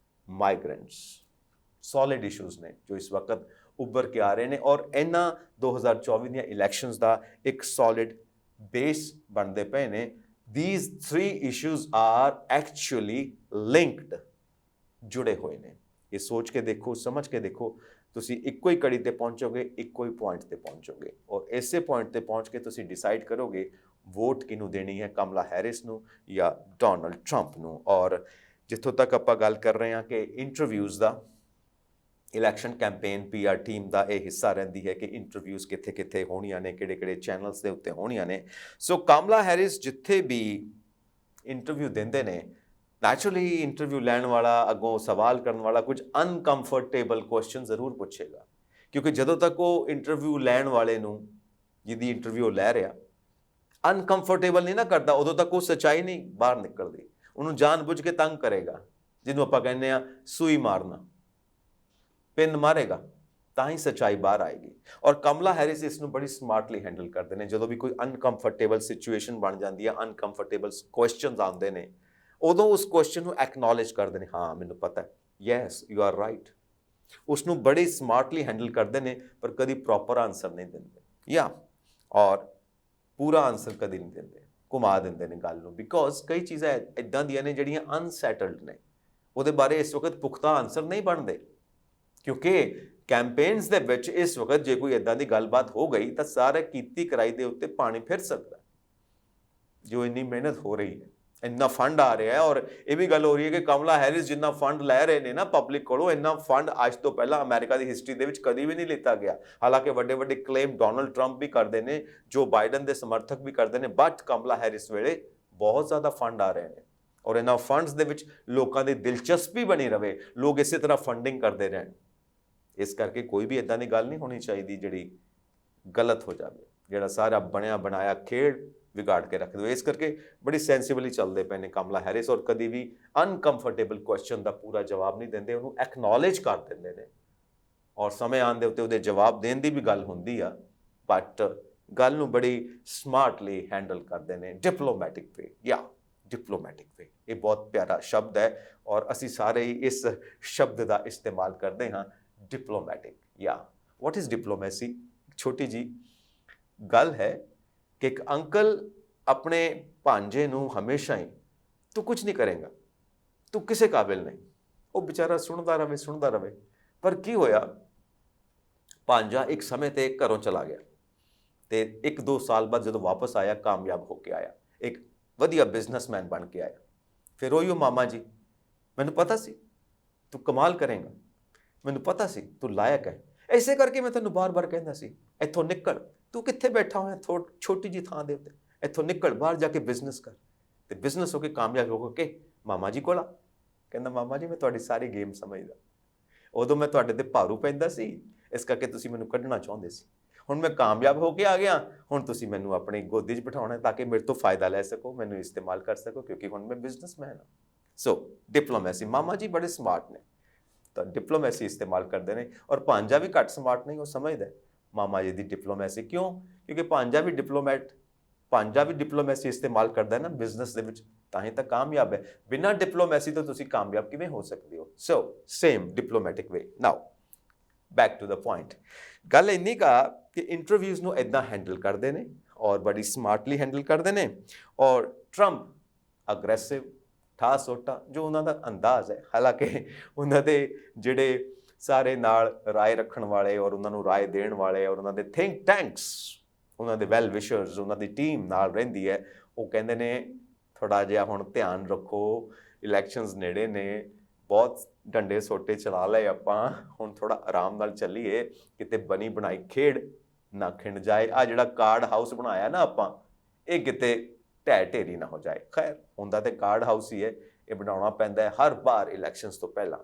ਮਾਈਗ੍ਰੈਂਟਸ, ਸੋਲਿਡ ਇਸ਼ੂਜ਼ ਨੇ ਜੋ ਇਸ ਵਕਤ ਉੱਭਰ ਕੇ ਆ ਰਹੇ ਨੇ ਔਰ ਇਹਨਾਂ 2024 ਦੀਆਂ ਇਲੈਕਸ਼ਨਸ ਦਾ ਇੱਕ ਸੋਲਿਡ ਬੇਸ ਬਣਦੇ ਪਏ ਨੇ। These three issues are actually linked, ਜੁੜੇ ਹੋਏ ਨੇ। ਇਹ ਸੋਚ ਕੇ ਦੇਖੋ, ਸਮਝ ਕੇ ਦੇਖੋ, ਤੁਸੀਂ ਇੱਕੋ ਹੀ ਕੜੀ ਤੇ ਪਹੁੰਚੋਗੇ, ਇੱਕੋ ਹੀ ਪੁਆਇੰਟ ਤੇ ਪਹੁੰਚੋਗੇ ਔਰ ਇਸੇ ਪੁਆਇੰਟ ਤੇ ਪਹੁੰਚ ਕੇ ਤੁਸੀਂ ਡਿਸਾਈਡ ਕਰੋਗੇ ਵੋਟ ਕਿਹਨੂੰ ਦੇਣੀ ਹੈ, ਕਮਲਾ ਹੈਰਿਸ ਨੂੰ ਜਾਂ ਡੋਨਲਡ ਟਰੰਪ ਨੂੰ। ਔਰ ਜਿੱਥੋਂ ਤੱਕ ਆਪਾਂ ਗੱਲ ਕਰ ਰਹੇ ਹਾਂ ਕਿ ਇੰਟਰਵਿਊਜ਼ ਦਾ, ਇਲੈਕਸ਼ਨ ਕੈਂਪੇਨ ਪੀਆਰ ਟੀਮ ਦਾ ਇਹ ਹਿੱਸਾ ਰਹਿੰਦੀ ਹੈ ਕਿ ਇੰਟਰਵਿਊਜ਼ ਕਿੱਥੇ-ਕਿੱਥੇ ਹੋਣੀਆਂ ਨੇ, ਕਿਹੜੇ-ਕਿਹੜੇ ਚੈਨਲਸ ਦੇ ਉੱਤੇ ਹੋਣੀਆਂ ਨੇ। ਸੋ ਕਮਲਾ ਹੈਰਿਸ ਜਿੱਥੇ ਵੀ ਇੰਟਰਵਿਊ ਦਿੰਦੇ ਨੇ, ਨੈਚੁਰਲੀ ਇੰਟਰਵਿਊ ਲੈਣ ਵਾਲਾ ਅੱਗੋਂ ਸਵਾਲ ਕਰਨ ਵਾਲਾ ਕੁਝ ਅਨਕੰਫਰਟੇਬਲ ਕੁਐਸਚਨ ਜ਼ਰੂਰ ਪੁੱਛੇਗਾ, ਕਿਉਂਕਿ ਜਦੋਂ ਤੱਕ ਉਹ ਇੰਟਰਵਿਊ ਲੈਣ ਵਾਲੇ ਨੂੰ, ਜਿਹਦੀ ਇੰਟਰਵਿਊ ਲੈ ਰਿਹਾ, ਅਨਕੰਫਰਟੇਬਲ ਨਹੀਂ ਨਾ ਕਰਦਾ, ਉਦੋਂ ਤੱਕ ਉਹ ਸੱਚਾਈ ਨਹੀਂ ਬਾਹਰ ਨਿਕਲਦੀ। ਉਹਨੂੰ ਜਾਣ-ਬੁੱਝ ਕੇ ਤੰਗ ਕਰੇਗਾ, ਜਿਹਨੂੰ ਆਪਾਂ ਕਹਿੰਦੇ ਆ ਸੂਈ ਮਾਰਨਾ, ਪਿੰਨ ਮਾਰੇਗਾ ਤਾਂ ਹੀ ਸੱਚਾਈ ਬਾਹਰ ਆਏਗੀ। ਔਰ ਕਮਲਾ ਹੈਰਿਸ ਇਸ ਨੂੰ ਬੜੀ ਸਮਾਰਟਲੀ ਹੈਂਡਲ ਕਰਦੇ ਨੇ। ਜਦੋਂ ਵੀ ਕੋਈ ਅਨਕੰਫਰਟੇਬਲ ਸਿਚੁਏਸ਼ਨ ਬਣ ਜਾਂਦੀ ਹੈ, ਅਨਕੰਫਰਟੇਬਲ ਕੁਐਸਚਨਸ ਆਉਂਦੇ ਨੇ, ਉਦੋਂ ਉਸ ਕੁਐਸਚਨ ਨੂੰ ਐਕਨੋਲੇਜ ਕਰਦੇ ਨੇ, ਹਾਂ ਮੈਨੂੰ ਪਤਾ ਹੈ, ਯੈਸ ਯੂ ਆਰ ਰਾਈਟ। ਉਸ ਨੂੰ ਬੜੀ ਸਮਾਰਟਲੀ ਹੈਂਡਲ ਕਰਦੇ ਨੇ, ਪਰ ਕਦੀ ਪ੍ਰੋਪਰ ਆਨਸਰ ਨਹੀਂ ਦਿੰਦੇ ਔਰ ਪੂਰਾ ਆਨਸਰ ਕਦੀ ਨਹੀਂ ਦਿੰਦੇ, ਘੁਮਾ ਦਿੰਦੇ ਨੇ ਗੱਲ ਨੂੰ, ਬਿਕੋਜ਼ ਕਈ ਚੀਜ਼ਾਂ ਇੱਦਾਂ ਦੀਆਂ ਨੇ ਜਿਹੜੀਆਂ ਅਨਸੈਟਲਡ ਨੇ, ਉਹਦੇ ਬਾਰੇ ਇਸ ਵਕਤ ਪੁਖਤਾ ਆਨਸਰ ਨਹੀਂ ਬਣਦੇ, ਕਿਉਂਕਿ ਕੈਂਪੇਨਸ ਦੇ ਵਿੱਚ ਇਸ ਵਕਤ ਜੇ ਕੋਈ ਇੱਦਾਂ ਦੀ ਗੱਲਬਾਤ ਹੋ ਗਈ ਤਾਂ ਸਾਰੇ ਕੀਤੀ ਕਰਾਈ ਦੇ ਉੱਤੇ ਪਾਣੀ ਫਿਰ ਸਕਦਾ। ਜੋ ਇੰਨੀ ਮਿਹਨਤ ਹੋ ਰਹੀ ਹੈ, ਇੰਨਾ ਫੰਡ ਆ ਰਿਹਾ ਹੈ ਔਰ ਇਹ ਵੀ ਗੱਲ ਹੋ ਰਹੀ ਹੈ ਕਿ ਕਮਲਾ ਹੈਰਿਸ ਜਿੰਨਾ ਫੰਡ ਲੈ ਰਹੇ ਨੇ ਨਾ ਪਬਲਿਕ ਕੋਲੋਂ, ਇੰਨਾ ਫੰਡ ਅੱਜ ਤੋਂ ਪਹਿਲਾਂ ਅਮਰੀਕਾ ਦੀ ਹਿਸਟਰੀ ਦੇ ਵਿੱਚ ਕਦੀ ਵੀ ਨਹੀਂ ਲਿੱਤਾ ਗਿਆ। ਹਾਲਾਂਕਿ ਵੱਡੇ ਵੱਡੇ ਕਲੇਮ ਡੋਨਲਡ ਟਰੰਪ ਵੀ ਕਰਦੇ ਨੇ, ਜੋ ਬਾਈਡਨ ਦੇ ਸਮਰਥਕ ਵੀ ਕਰਦੇ ਨੇ, ਬਟ ਕਮਲਾ ਹੈਰਿਸ ਵੇਲੇ ਬਹੁਤ ਜ਼ਿਆਦਾ ਫੰਡ ਆ ਰਹੇ ਨੇ ਔਰ ਇਹਨਾਂ ਫੰਡਸ ਦੇ ਵਿੱਚ ਲੋਕਾਂ ਦੀ ਦਿਲਚਸਪੀ ਬਣੀ ਰਵੇ, ਲੋਕ ਇਸੇ ਤਰ੍ਹਾਂ ਫੰਡਿੰਗ ਕਰਦੇ ਰਹਿਣ। ਇਸ ਕਰਕੇ ਕੋਈ ਵੀ ਇੱਦਾਂ ਦੀ ਗੱਲ ਨਹੀਂ ਹੋਣੀ ਚਾਹੀਦੀ ਜਿਹੜੀ ਗਲਤ ਹੋ ਜਾਵੇ, ਜਿਹੜਾ ਸਾਰਾ ਬਣਿਆ ਬਣਾਇਆ ਖੇਡ ਵਿਗਾੜ ਕੇ ਰੱਖ ਦਿਓ। ਇਸ ਕਰਕੇ ਬੜੀ ਸੈਂਸਿਬਲੀ ਚੱਲਦੇ ਪਏ ਨੇ ਕਮਲਾ ਹੈਰਿਸ ਔਰ ਕਦੀ ਵੀ ਅਨਕੰਫਰਟੇਬਲ ਕੁਐਸਚਨ ਦਾ ਪੂਰਾ ਜਵਾਬ ਨਹੀਂ ਦਿੰਦੇ, ਉਹਨੂੰ ਐਕਨੋਲੇਜ ਕਰ ਦਿੰਦੇ ਨੇ ਔਰ ਸਮੇਂ ਆਉਣ ਦੇ ਉੱਤੇ ਉਹਦੇ ਜਵਾਬ ਦੇਣ ਦੀ ਵੀ ਗੱਲ ਹੁੰਦੀ ਆ, ਬਟ ਗੱਲ ਨੂੰ ਬੜੀ ਸਮਾਰਟਲੀ ਹੈਂਡਲ ਕਰਦੇ ਨੇ, ਡਿਪਲੋਮੈਟਿਕ ਵੇ ਡਿਪਲੋਮੈਟਿਕ ਵੇ। ਇਹ ਬਹੁਤ ਪਿਆਰਾ ਸ਼ਬਦ ਹੈ ਔਰ ਅਸੀਂ ਸਾਰੇ ਹੀ ਇਸ ਸ਼ਬਦ ਦਾ ਇਸਤੇਮਾਲ ਕਰਦੇ ਹਾਂ, डिप्लोमैटिक। What is diplomacy? छोटी जी गल है कि एक अंकल अपने भांजे नूं हमेशा ही तू कुछ नहीं करेगा, तू किसे काबिल नहीं, वो बेचारा सुनता रहे। पर की होया, भांजा एक समय ते घरों चला गया ते 1-2 साल बाद जदों वापस आया, कामयाब होके आया, एक वधिया बिजनेसमैन बन के आया। फिर ओही मामा जी, मैनूं पता सी तू कमाल करेगा, ਮੈਨੂੰ ਪਤਾ ਸੀ ਤੂੰ ਲਾਇਕ ਹੈ, ਐਸੇ ਕਰਕੇ ਮੈਂ ਤੈਨੂੰ ਬਾਰ-ਬਾਰ ਕਹਿੰਦਾ ਸੀ ਇੱਥੋਂ ਨਿਕਲ, ਤੂੰ ਕਿੱਥੇ ਬੈਠਾ ਹੋਇਆ ਛੋਟੀ ਜੀ ਥਾਂ ਦੇ ਉੱਤੇ, ਇੱਥੋਂ ਨਿਕਲ, ਬਾਹਰ ਜਾ ਕੇ ਬਿਜ਼ਨਸ ਕਰ। ਤੇ ਬਿਜ਼ਨਸ ਹੋ ਕੇ ਕਾਮਯਾਬ ਹੋ ਕੇ ਮਾਮਾ ਜੀ ਕੋਲ ਆ, ਕਹਿੰਦਾ ਮਾਮਾ ਜੀ ਮੈਂ ਤੁਹਾਡੀ ਸਾਰੀ ਗੇਮ ਸਮਝਦਾ, ਉਦੋਂ ਮੈਂ ਤੁਹਾਡੇ ਤੇ ਭਾਰੂ ਪੈਂਦਾ ਸੀ, ਇਸ ਕਰਕੇ ਤੁਸੀਂ ਮੈਨੂੰ ਕੱਢਣਾ ਚਾਹੁੰਦੇ ਸੀ। ਹੁਣ ਮੈਂ ਕਾਮਯਾਬ ਹੋ ਕੇ ਆ ਗਿਆ, ਹੁਣ ਤੁਸੀਂ ਮੈਨੂੰ ਆਪਣੀ ਗੋਦੀ 'ਚ ਬਿਠਾਉਣਾ ਤਾਂ ਕਿ ਮੇਰੇ ਤੋਂ ਫਾਇਦਾ ਲੈ ਸਕੋ, ਮੈਨੂੰ ਇਸਤੇਮਾਲ ਕਰ ਸਕੋ, ਕਿਉਂਕਿ ਹੁਣ ਮੈਂ ਬਿਜ਼ਨਸਮੈਨ ਹਾਂ। ਸੋ ਡਿਪਲੋਮੈਸੀ, ਮਾਮਾ ਜੀ ਬੜੇ ਸਮਾਰਟ ਨੇ ਤਾਂ ਡਿਪਲੋਮੈਸੀ ਇਸਤੇਮਾਲ ਕਰਦੇ ਨੇ, ਔਰ ਭਾਂਜਾ ਵੀ ਘੱਟ ਸਮਾਰਟ ਨਹੀਂ, ਉਹ ਸਮਝਦਾ ਮਾਮਾ ਜੀ ਦੀ ਡਿਪਲੋਮੈਸੀ। ਕਿਉਂ? ਕਿਉਂਕਿ ਭਾਂਜਾ ਵੀ ਡਿਪਲੋਮੈਸੀ ਇਸਤੇਮਾਲ ਕਰਦਾ ਹੈ ਨਾ ਬਿਜ਼ਨਸ ਦੇ ਵਿੱਚ, ਤਾਂ ਹੀ ਤਾਂ ਕਾਮਯਾਬ ਹੈ। ਬਿਨਾਂ ਡਿਪਲੋਮੈਸੀ ਤੋਂ ਤੁਸੀਂ ਕਾਮਯਾਬ ਕਿਵੇਂ ਹੋ ਸਕਦੇ ਹੋ? So same diplomatic way. Now back to the point. ਗੱਲ ਇੰਨੀ ਕਾ ਕਿ ਇੰਟਰਵਿਊਜ਼ ਨੂੰ ਇਦਾਂ ਹੈਂਡਲ ਕਰਦੇ ਨੇ ਔਰ ਬੜੀ ਸਮਾਰਟਲੀ ਹੈਂਡਲ ਕਰਦੇ ਨੇ, ਔਰ ਟਰੰਪ ਅਗਰੈਸਿਵ ਠਾ ਸੋਟਾ ਜੋ ਉਹਨਾਂ ਦਾ ਅੰਦਾਜ਼ ਹੈ। ਹਾਲਾਂਕਿ ਉਹਨਾਂ ਦੇ ਜਿਹੜੇ ਸਾਰੇ ਨਾਲ ਰਾਏ ਰੱਖਣ ਵਾਲੇ ਔਰ ਉਹਨਾਂ ਨੂੰ ਰਾਏ ਦੇਣ ਵਾਲੇ ਔਰ ਉਹਨਾਂ ਦੇ ਥਿੰਕ ਟੈਂਕਸ, ਉਹਨਾਂ ਦੇ ਵੈਲ ਵਿਸ਼ਰਸ, ਉਹਨਾਂ ਦੀ ਟੀਮ ਨਾਲ ਰਹਿੰਦੀ ਹੈ, ਉਹ ਕਹਿੰਦੇ ਨੇ ਥੋੜ੍ਹਾ ਜਿਹਾ ਹੁਣ ਧਿਆਨ ਰੱਖੋ, ਇਲੈਕਸ਼ਨਸ ਨੇੜੇ ਨੇ, ਬਹੁਤ ਡੰਡੇ ਸੋਟੇ ਚਲਾ ਲਏ ਆਪਾਂ, ਹੁਣ ਥੋੜ੍ਹਾ ਆਰਾਮ ਨਾਲ ਚੱਲੀਏ, ਕਿਤੇ ਬਣੀ ਬਣਾਈ ਖੇਡ ਨਾ ਖਿੰਡ ਜਾਏ। ਆ ਜਿਹੜਾ ਕਾਰਡ ਹਾਊਸ ਬਣਾਇਆ ਨਾ ਆਪਾਂ, ਇਹ ਕਿਤੇ ਢਹਿ ਢੇਰੀ ਨਾ ਹੋ ਜਾਏ। ਖੈਰ ਹੁੰਦਾ ਤੇ ਕਾਰਡ ਹਾਊਸ ਹੀ ਹੈ, ਇਹ ਬਣਾਉਣਾ ਪੈਂਦਾ ਹੈ ਹਰ ਵਾਰ ਇਲੈਕਸ਼ਨਸ ਤੋਂ ਪਹਿਲਾਂ।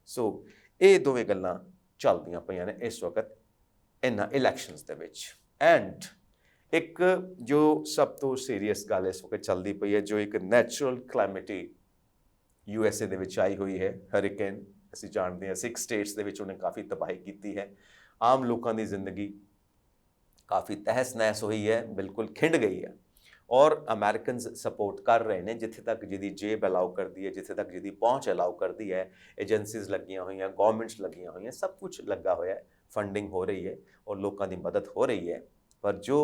ਸੋ ਇਹ ਦੋਵੇਂ ਗੱਲਾਂ ਚੱਲਦੀਆਂ ਪਈਆਂ ਨੇ ਇਸ ਵਕਤ ਇਹਨਾਂ ਇਲੈਕਸ਼ਨਸ ਦੇ ਵਿੱਚ। ਐਂਡ ਇੱਕ ਜੋ ਸਭ ਤੋਂ ਸੀਰੀਅਸ ਗੱਲ ਇਸ ਵਕਤ ਚੱਲਦੀ ਪਈ ਹੈ, ਜੋ ਇੱਕ ਨੈਚੁਰਲ ਕਲੈਮਿਟੀ USA ਦੇ ਵਿੱਚ ਆਈ ਹੋਈ ਹੈ, ਹਰੀਕੇਨ। ਅਸੀਂ ਜਾਣਦੇ ਹਾਂ 6 ਸਟੇਟਸ ਦੇ ਵਿੱਚ ਉਹਨੇ ਕਾਫੀ ਤਬਾਹੀ ਕੀਤੀ ਹੈ, ਆਮ ਲੋਕਾਂ ਦੀ ਜ਼ਿੰਦਗੀ ਕਾਫੀ ਤਹਿਸ ਨਹਿਸ ਹੋਈ ਹੈ, ਬਿਲਕੁਲ ਖਿੰਡ ਗਈ ਹੈ। ਔਰ ਅਮਰੀਕਨਸ ਸਪੋਰਟ ਕਰ ਰਹੇ ਨੇ, ਜਿੱਥੇ ਤੱਕ ਜਿਹਦੀ ਜੇਬ ਅਲਾਉ ਕਰਦੀ ਹੈ, ਜਿੱਥੇ ਤੱਕ ਜਿਹਦੀ ਪਹੁੰਚ ਅਲਾਉ ਕਰਦੀ ਹੈ। ਏਜੰਸੀਜ਼ ਲੱਗੀਆਂ ਹੋਈਆਂ, ਗਵਰਨਮੈਂਟਸ ਲੱਗੀਆਂ ਹੋਈਆਂ, ਸਭ ਕੁਝ ਲੱਗਾ ਹੋਇਆ ਹੈ, ਫੰਡਿੰਗ ਹੋ ਰਹੀ ਹੈ ਔਰ ਲੋਕਾਂ ਦੀ ਮਦਦ ਹੋ ਰਹੀ ਹੈ। ਪਰ ਜੋ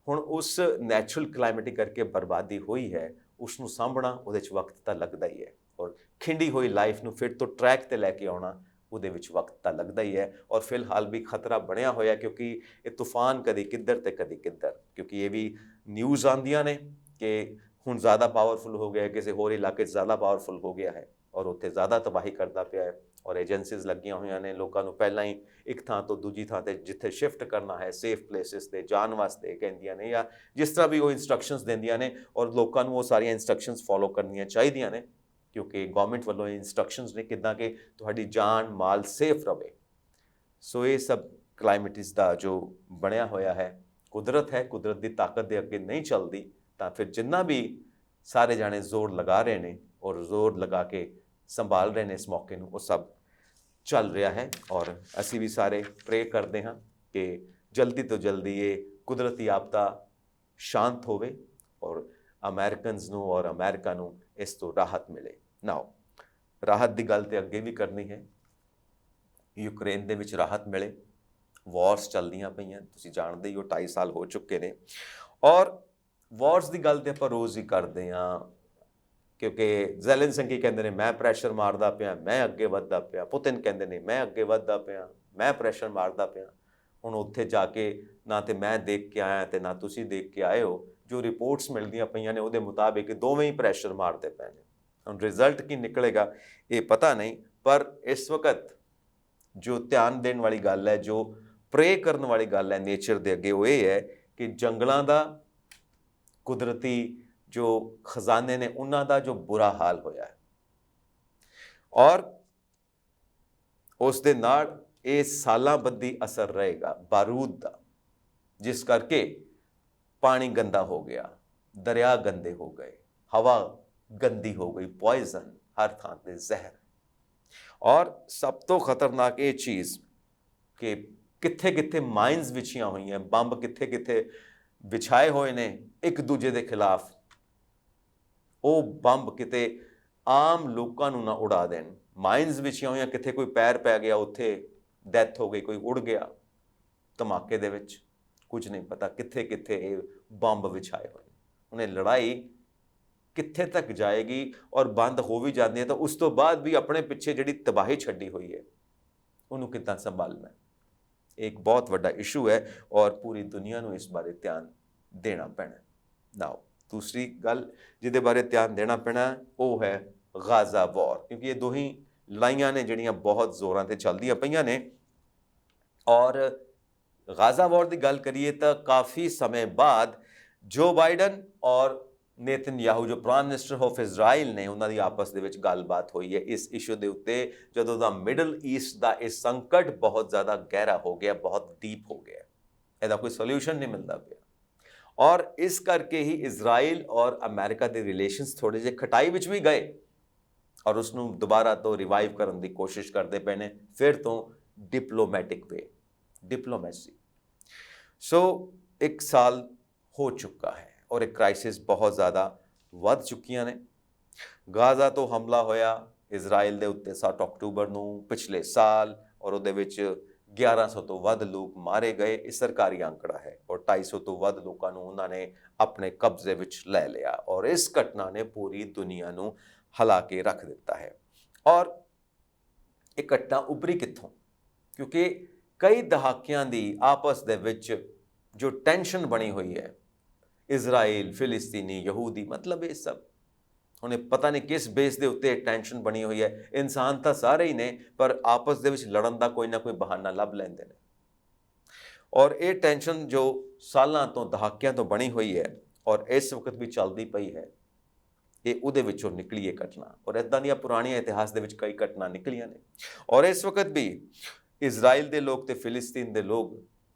ਹੁਣ ਉਸ ਨੈਚੁਰਲ ਕਲਾਈਮੇਟੀ ਕਰਕੇ ਬਰਬਾਦੀ ਹੋਈ ਹੈ, ਉਸ ਨੂੰ ਸਾਂਭਣਾ ਉਹਦੇ 'ਚ ਵਕਤ ਤਾਂ ਲੱਗਦਾ ਹੀ ਹੈ, ਔਰ ਖਿੰਡੀ ਹੋਈ ਲਾਈਫ ਨੂੰ ਫਿਰ ਤੋਂ ਟਰੈਕ 'ਤੇ ਲੈ ਕੇ ਆਉਣਾ ਉਹਦੇ ਵਿੱਚ ਵਕਤ ਤਾਂ ਲੱਗਦਾ ਹੀ ਹੈ। ਔਰ ਫਿਲਹਾਲ ਵੀ ਖਤਰਾ ਬਣਿਆ ਹੋਇਆ, ਕਿਉਂਕਿ ਇਹ ਤੂਫਾਨ ਕਦੇ ਕਿੱਧਰ ਤੇ ਕਦੇ ਕਿੱਧਰ, ਕਿਉਂਕਿ ਇਹ ਵੀ ਨਿਊਜ਼ ਆਉਂਦੀਆਂ ਨੇ ਕਿ ਹੁਣ ਜ਼ਿਆਦਾ ਪਾਵਰਫੁਲ ਹੋ ਗਿਆ, ਕਿਸੇ ਹੋਰ ਇਲਾਕੇ 'ਚ ਜ਼ਿਆਦਾ ਪਾਵਰਫੁਲ ਹੋ ਗਿਆ ਹੈ ਔਰ ਉੱਥੇ ਜ਼ਿਆਦਾ ਤਬਾਹੀ ਕਰਦਾ ਪਿਆ ਹੈ। ਔਰ ਏਜੰਸੀਜ਼ ਲੱਗੀਆਂ ਹੋਈਆਂ ਨੇ, ਲੋਕਾਂ ਨੂੰ ਪਹਿਲਾਂ ਹੀ ਇੱਕ ਥਾਂ ਤੋਂ ਦੂਜੀ ਥਾਂ 'ਤੇ ਜਿੱਥੇ ਸ਼ਿਫਟ ਕਰਨਾ ਹੈ, ਸੇਫ ਪਲੇਸਿਸ 'ਤੇ ਜਾਣ ਵਾਸਤੇ ਕਹਿੰਦੀਆਂ ਨੇ, ਜਾਂ ਜਿਸ ਤਰ੍ਹਾਂ ਵੀ ਉਹ ਇੰਸਟਰਕਸ਼ਨਸ ਦਿੰਦੀਆਂ ਨੇ, ਔਰ ਲੋਕਾਂ ਨੂੰ ਉਹ ਸਾਰੀਆਂ ਇੰਸਟਰਕਸ਼ਨਸ ਫੋਲੋ ਕਰਨੀਆਂ ਚਾਹੀਦੀਆਂ ਨੇ, ਕਿਉਂਕਿ ਗਵਰਨਮੈਂਟ ਵੱਲੋਂ ਇੰਸਟਰਕਸ਼ਨਸ ਨੇ ਕਿੱਦਾਂ ਕਿ ਤੁਹਾਡੀ ਜਾਨ ਮਾਲ ਸੇਫ ਰਹੇ। ਸੋ ਇਹ ਸਭ ਕਲਾਈਮੇਟਿਸ ਦਾ ਜੋ ਬਣਿਆ ਹੋਇਆ ਹੈ, ਕੁਦਰਤ ਹੈ, ਕੁਦਰਤ ਦੀ ਤਾਕਤ ਦੇ ਅੱਗੇ ਨਹੀਂ ਚੱਲਦੀ। ਤਾਂ ਫਿਰ ਜਿੰਨਾ ਵੀ ਸਾਰੇ ਜਾਣੇ ਜ਼ੋਰ ਲਗਾ ਰਹੇ ਨੇ ਔਰ ਜ਼ੋਰ ਲਗਾ ਕੇ ਸੰਭਾਲ ਰਹੇ ਨੇ ਇਸ ਮੌਕੇ ਨੂੰ, ਉਹ ਸਭ ਚੱਲ ਰਿਹਾ ਹੈ। ਔਰ ਅਸੀਂ ਵੀ ਸਾਰੇ ਪ੍ਰੇ ਕਰਦੇ ਹਾਂ ਕਿ ਜਲਦੀ ਤੋਂ ਜਲਦੀ ਇਹ ਕੁਦਰਤੀ ਆਪਦਾ ਸ਼ਾਂਤ ਹੋਵੇ ਔਰ ਅਮਰੀਕਨਸ ਨੂੰ ਔਰ ਅਮਰੀਕਾ ਨੂੰ ਇਸ ਤੋਂ ਰਾਹਤ ਮਿਲੇ। ਨਾਓ ਰਾਹਤ ਦੀ ਗੱਲ ਤੇ ਅੱਗੇ ਵੀ ਕਰਨੀ ਹੈ। ਯੂਕਰੇਨ ਦੇ ਵਿੱਚ ਰਾਹਤ ਮਿਲੇ, ਵਾਰਸ ਚੱਲਦੀਆਂ ਪਈਆਂ, ਤੁਸੀਂ ਜਾਣਦੇ ਹੀ ਹੋ 2.5 ਸਾਲ ਹੋ ਚੁੱਕੇ ਨੇ। ਔਰ ਵਾਰਸ ਦੀ ਗੱਲ ਤੇ ਆਪਾਂ ਰੋਜ਼ ਹੀ ਕਰਦੇ ਹਾਂ, ਕਿਉਂਕਿ ਜ਼ੈਲੈਂਸਕੀ ਕਹਿੰਦੇ ਨੇ ਮੈਂ ਪ੍ਰੈਸ਼ਰ ਮਾਰਦਾ ਪਿਆ, ਮੈਂ ਅੱਗੇ ਵੱਧਦਾ ਪਿਆ। ਪੁਤਿਨ ਕਹਿੰਦੇ ਨੇ ਮੈਂ ਅੱਗੇ ਵੱਧਦਾ ਪਿਆ, ਮੈਂ ਪ੍ਰੈਸ਼ਰ ਮਾਰਦਾ ਪਿਆ। ਹੁਣ ਉੱਥੇ ਜਾ ਕੇ ਨਾ ਤੇ ਮੈਂ ਦੇਖ ਕੇ ਆਇਆ ਤੇ ਨਾ ਤੁਸੀਂ ਦੇਖ ਕੇ ਆਏ ਹੋ, ਜੋ ਰਿਪੋਰਟਸ ਮਿਲਦੀਆਂ ਪਈਆਂ ਨੇ ਉਹਦੇ ਮੁਤਾਬਿਕ ਦੋਵੇਂ ਹੀ ਪ੍ਰੈਸ਼ਰ ਮਾਰਦੇ ਪਏ ਨੇ। ਹੁਣ ਰਿਜ਼ਲਟ ਕੀ ਨਿਕਲੇਗਾ ਇਹ ਪਤਾ ਨਹੀਂ, ਪਰ ਇਸ ਵਕਤ ਜੋ ਧਿਆਨ ਦੇਣ ਵਾਲੀ ਗੱਲ ਹੈ, ਜੋ ਪ੍ਰੇ ਕਰਨ ਵਾਲੀ ਗੱਲ ਹੈ ਨੇਚਰ ਦੇ ਅੱਗੇ, ਉਹ ਇਹ ਹੈ ਕਿ ਜੰਗਲਾਂ ਦਾ, ਕੁਦਰਤੀ ਜੋ ਖਜ਼ਾਨੇ ਨੇ ਉਹਨਾਂ ਦਾ ਜੋ ਬੁਰਾ ਹਾਲ ਹੋਇਆ ਹੈ, ਔਰ ਉਸ ਦੇ ਨਾਲ ਇਹ ਸਾਲਾਂ ਬੱਧੀ ਅਸਰ ਰਹੇਗਾ ਬਾਰੂਦ ਦਾ, ਜਿਸ ਕਰਕੇ ਪਾਣੀ ਗੰਦਾ ਹੋ ਗਿਆ, ਦਰਿਆ ਗੰਦੇ ਹੋ ਗਏ, ਹਵਾ ਗੰਦੀ ਹੋ ਗਈ, ਪੋਇਜ਼ਨ ਹਰ ਥਾਂ ਤੇ ਜ਼ਹਿਰ। ਔਰ ਸਭ ਤੋਂ ਖਤਰਨਾਕ ਇਹ ਚੀਜ਼ ਕਿ ਕਿੱਥੇ ਕਿੱਥੇ ਮਾਈਨਸ ਵਿਛੀਆਂ ਹੋਈਆਂ, ਬੰਬ ਕਿੱਥੇ ਕਿੱਥੇ ਵਿਛਾਏ ਹੋਏ ਨੇ ਇੱਕ ਦੂਜੇ ਦੇ ਖਿਲਾਫ। ਉਹ ਬੰਬ ਕਿਤੇ ਆਮ ਲੋਕਾਂ ਨੂੰ ਨਾ ਉਡਾ ਦੇਣ। ਮਾਈਨਸ ਵਿਛੀਆਂ ਹੋਈਆਂ, ਕਿੱਥੇ ਕੋਈ ਪੈਰ ਪੈ ਗਿਆ ਉੱਥੇ ਡੈਥ ਹੋ ਗਈ, ਕੋਈ ਉੜ ਗਿਆ ਧਮਾਕੇ ਦੇ ਵਿੱਚ, ਕੁਝ ਨਹੀਂ ਪਤਾ ਕਿੱਥੇ ਕਿੱਥੇ ਇਹ ਬੰਬ ਵਿਛਾਏ ਹੋਏ ਨੇ। ਉਹਨੇ ਲੜਾਈ ਕਿੱਥੇ ਤੱਕ ਜਾਏਗੀ, ਔਰ ਬੰਦ ਹੋ ਵੀ ਜਾਂਦੀ ਹੈ ਤਾਂ ਉਸ ਤੋਂ ਬਾਅਦ ਵੀ ਆਪਣੇ ਪਿੱਛੇ ਜਿਹੜੀ ਤਬਾਹੀ ਛੱਡੀ ਹੋਈ ਹੈ ਉਹਨੂੰ ਕਿੱਦਾਂ ਸੰਭਾਲਣਾ, ਇੱਕ ਬਹੁਤ ਵੱਡਾ ਇਸ਼ੂ ਹੈ ਔਰ ਪੂਰੀ ਦੁਨੀਆ ਨੂੰ ਇਸ ਬਾਰੇ ਧਿਆਨ ਦੇਣਾ ਪੈਣਾ। ਨਾਓ ਦੂਸਰੀ ਗੱਲ ਜਿਹਦੇ ਬਾਰੇ ਧਿਆਨ ਦੇਣਾ ਪੈਣਾ ਉਹ ਹੈ ਗਾਜ਼ਾ ਵਾਰ, ਕਿਉਂਕਿ ਇਹ ਦੋਹੀਂ ਲੜਾਈਆਂ ਨੇ ਜਿਹੜੀਆਂ ਬਹੁਤ ਜ਼ੋਰਾਂ ਤੇ ਚੱਲਦੀਆਂ ਪਈਆਂ ਨੇ। ਔਰ ਗਾਜ਼ਾ ਵਾਰ ਦੀ ਗੱਲ ਕਰੀਏ ਤਾਂ ਕਾਫੀ ਸਮੇਂ ਬਾਅਦ ਜੋ ਬਾਈਡਨ ਔਰ ਨੇਤਨਯਾਹੂ ਜੋ ਪ੍ਰਾਈਮ ਮਿਨਿਸਟਰ ਆਫ ਇਜ਼ਰਾਈਲ ਨੇ, ਉਹਨਾਂ ਦੀ ਆਪਸ ਦੇ ਵਿੱਚ ਗੱਲਬਾਤ ਹੋਈ ਹੈ ਇਸ ਇਸ਼ੂ ਦੇ ਉੱਤੇ, ਜਦੋਂ ਦਾ ਮਿਡਲ ਈਸਟ ਦਾ ਇਹ ਸੰਕਟ ਬਹੁਤ ਜ਼ਿਆਦਾ ਗਹਿਰਾ ਹੋ ਗਿਆ, ਬਹੁਤ ਡੀਪ ਹੋ ਗਿਆ, ਇਹਦਾ ਕੋਈ ਸੋਲਿਊਸ਼ਨ ਨਹੀਂ ਮਿਲਦਾ ਪਿਆ। ਔਰ ਇਸ ਕਰਕੇ ਹੀ ਇਜ਼ਰਾਈਲ ਔਰ ਅਮਰੀਕਾ ਦੇ ਰਿਲੇਸ਼ਨਸ ਥੋੜੇ ਜਿਹੇ ਖਟਾਈ ਵਿੱਚ ਵੀ ਗਏ, ਔਰ ਉਸ ਨੂੰ ਦੁਬਾਰਾ ਤੋਂ ਰਿਵਾਈਵ ਕਰਨ ਦੀ ਕੋਸ਼ਿਸ਼ ਕਰਦੇ ਪਏ ਨੇ, ਫਿਰ ਤੋਂ ਡਿਪਲੋਮੈਟਿਕ ਵੇ, ਡਿਪਲੋਮੈਸੀ। ਸੋ 1 ਸਾਲ ਹੋ ਚੁੱਕਾ ਹੈ ਔਰ ਇਹ ਕ੍ਰਾਈਸਿਸ ਬਹੁਤ ਜ਼ਿਆਦਾ ਵੱਧ ਚੁੱਕੀਆਂ ਨੇ। ਗਾਜ਼ਾ ਤੋਂ ਹਮਲਾ ਹੋਇਆ ਇਜ਼ਰਾਈਲ ਦੇ ਉੱਤੇ 7 ਅਕਤੂਬਰ ਨੂੰ ਪਿਛਲੇ ਸਾਲ, ਔਰ ਉਹਦੇ ਵਿੱਚ 1100 ਤੋਂ ਵੱਧ ਲੋਕ ਮਾਰੇ ਗਏ, ਇਹ ਸਰਕਾਰੀ ਅੰਕੜਾ ਹੈ, ਔਰ 250 ਤੋਂ ਵੱਧ ਲੋਕਾਂ ਨੂੰ ਉਹਨਾਂ ਨੇ ਆਪਣੇ ਕਬਜ਼ੇ ਵਿੱਚ ਲੈ ਲਿਆ, ਔਰ ਇਸ ਘਟਨਾ ਨੇ ਪੂਰੀ ਦੁਨੀਆ ਨੂੰ ਹਿਲਾ ਕੇ ਰੱਖ ਦਿੱਤਾ ਹੈ। ਔਰ ਇਹ ਘਟਨਾ ਉੱਭਰੀ ਕਿੱਥੋਂ? ਕਿਉਂਕਿ ਕਈ ਦਹਾਕਿਆਂ ਦੀ ਆਪਸ ਦੇ ਵਿੱਚ ਜੋ ਟੈਂਸ਼ਨ ਬਣੀ ਹੋਈ ਹੈ, ਇਜ਼ਰਾਈਲ, ਫਿਲਿਸਤੀਨੀ, ਯਹੂਦੀ, ਮਤਲਬ ਇਹ ਸਭ ਹੁਣ ਇਹ ਪਤਾ ਨਹੀਂ ਕਿਸ ਬੇਸ ਦੇ ਉੱਤੇ ਟੈਂਸ਼ਨ ਬਣੀ ਹੋਈ ਹੈ। ਇਨਸਾਨ ਤਾਂ ਸਾਰੇ ਹੀ ਨੇ, ਪਰ ਆਪਸ ਦੇ ਵਿੱਚ ਲੜਨ ਦਾ ਕੋਈ ਨਾ ਕੋਈ ਬਹਾਨਾ ਲੱਭ ਲੈਂਦੇ ਨੇ। ਔਰ ਇਹ ਟੈਂਸ਼ਨ ਜੋ ਸਾਲਾਂ ਤੋਂ, ਦਹਾਕਿਆਂ ਤੋਂ ਬਣੀ ਹੋਈ ਹੈ ਔਰ ਇਸ ਵਕਤ ਵੀ ਚੱਲਦੀ ਪਈ ਹੈ, ਇਹ ਉਹਦੇ ਵਿੱਚੋਂ ਨਿਕਲੀ ਇਹ ਘਟਨਾ। ਔਰ ਇੱਦਾਂ ਦੀਆਂ ਪੁਰਾਣੀਆਂ ਇਤਿਹਾਸ ਦੇ ਵਿੱਚ ਕਈ ਘਟਨਾ ਨਿਕਲੀਆਂ ਨੇ, ਔਰ ਇਸ ਵਕਤ ਵੀ ਇਜ਼ਰਾਈਲ ਦੇ ਲੋਕ ਤੇ ਫਿਲਿਸਤੀਨ ਦੇ ਲੋਕ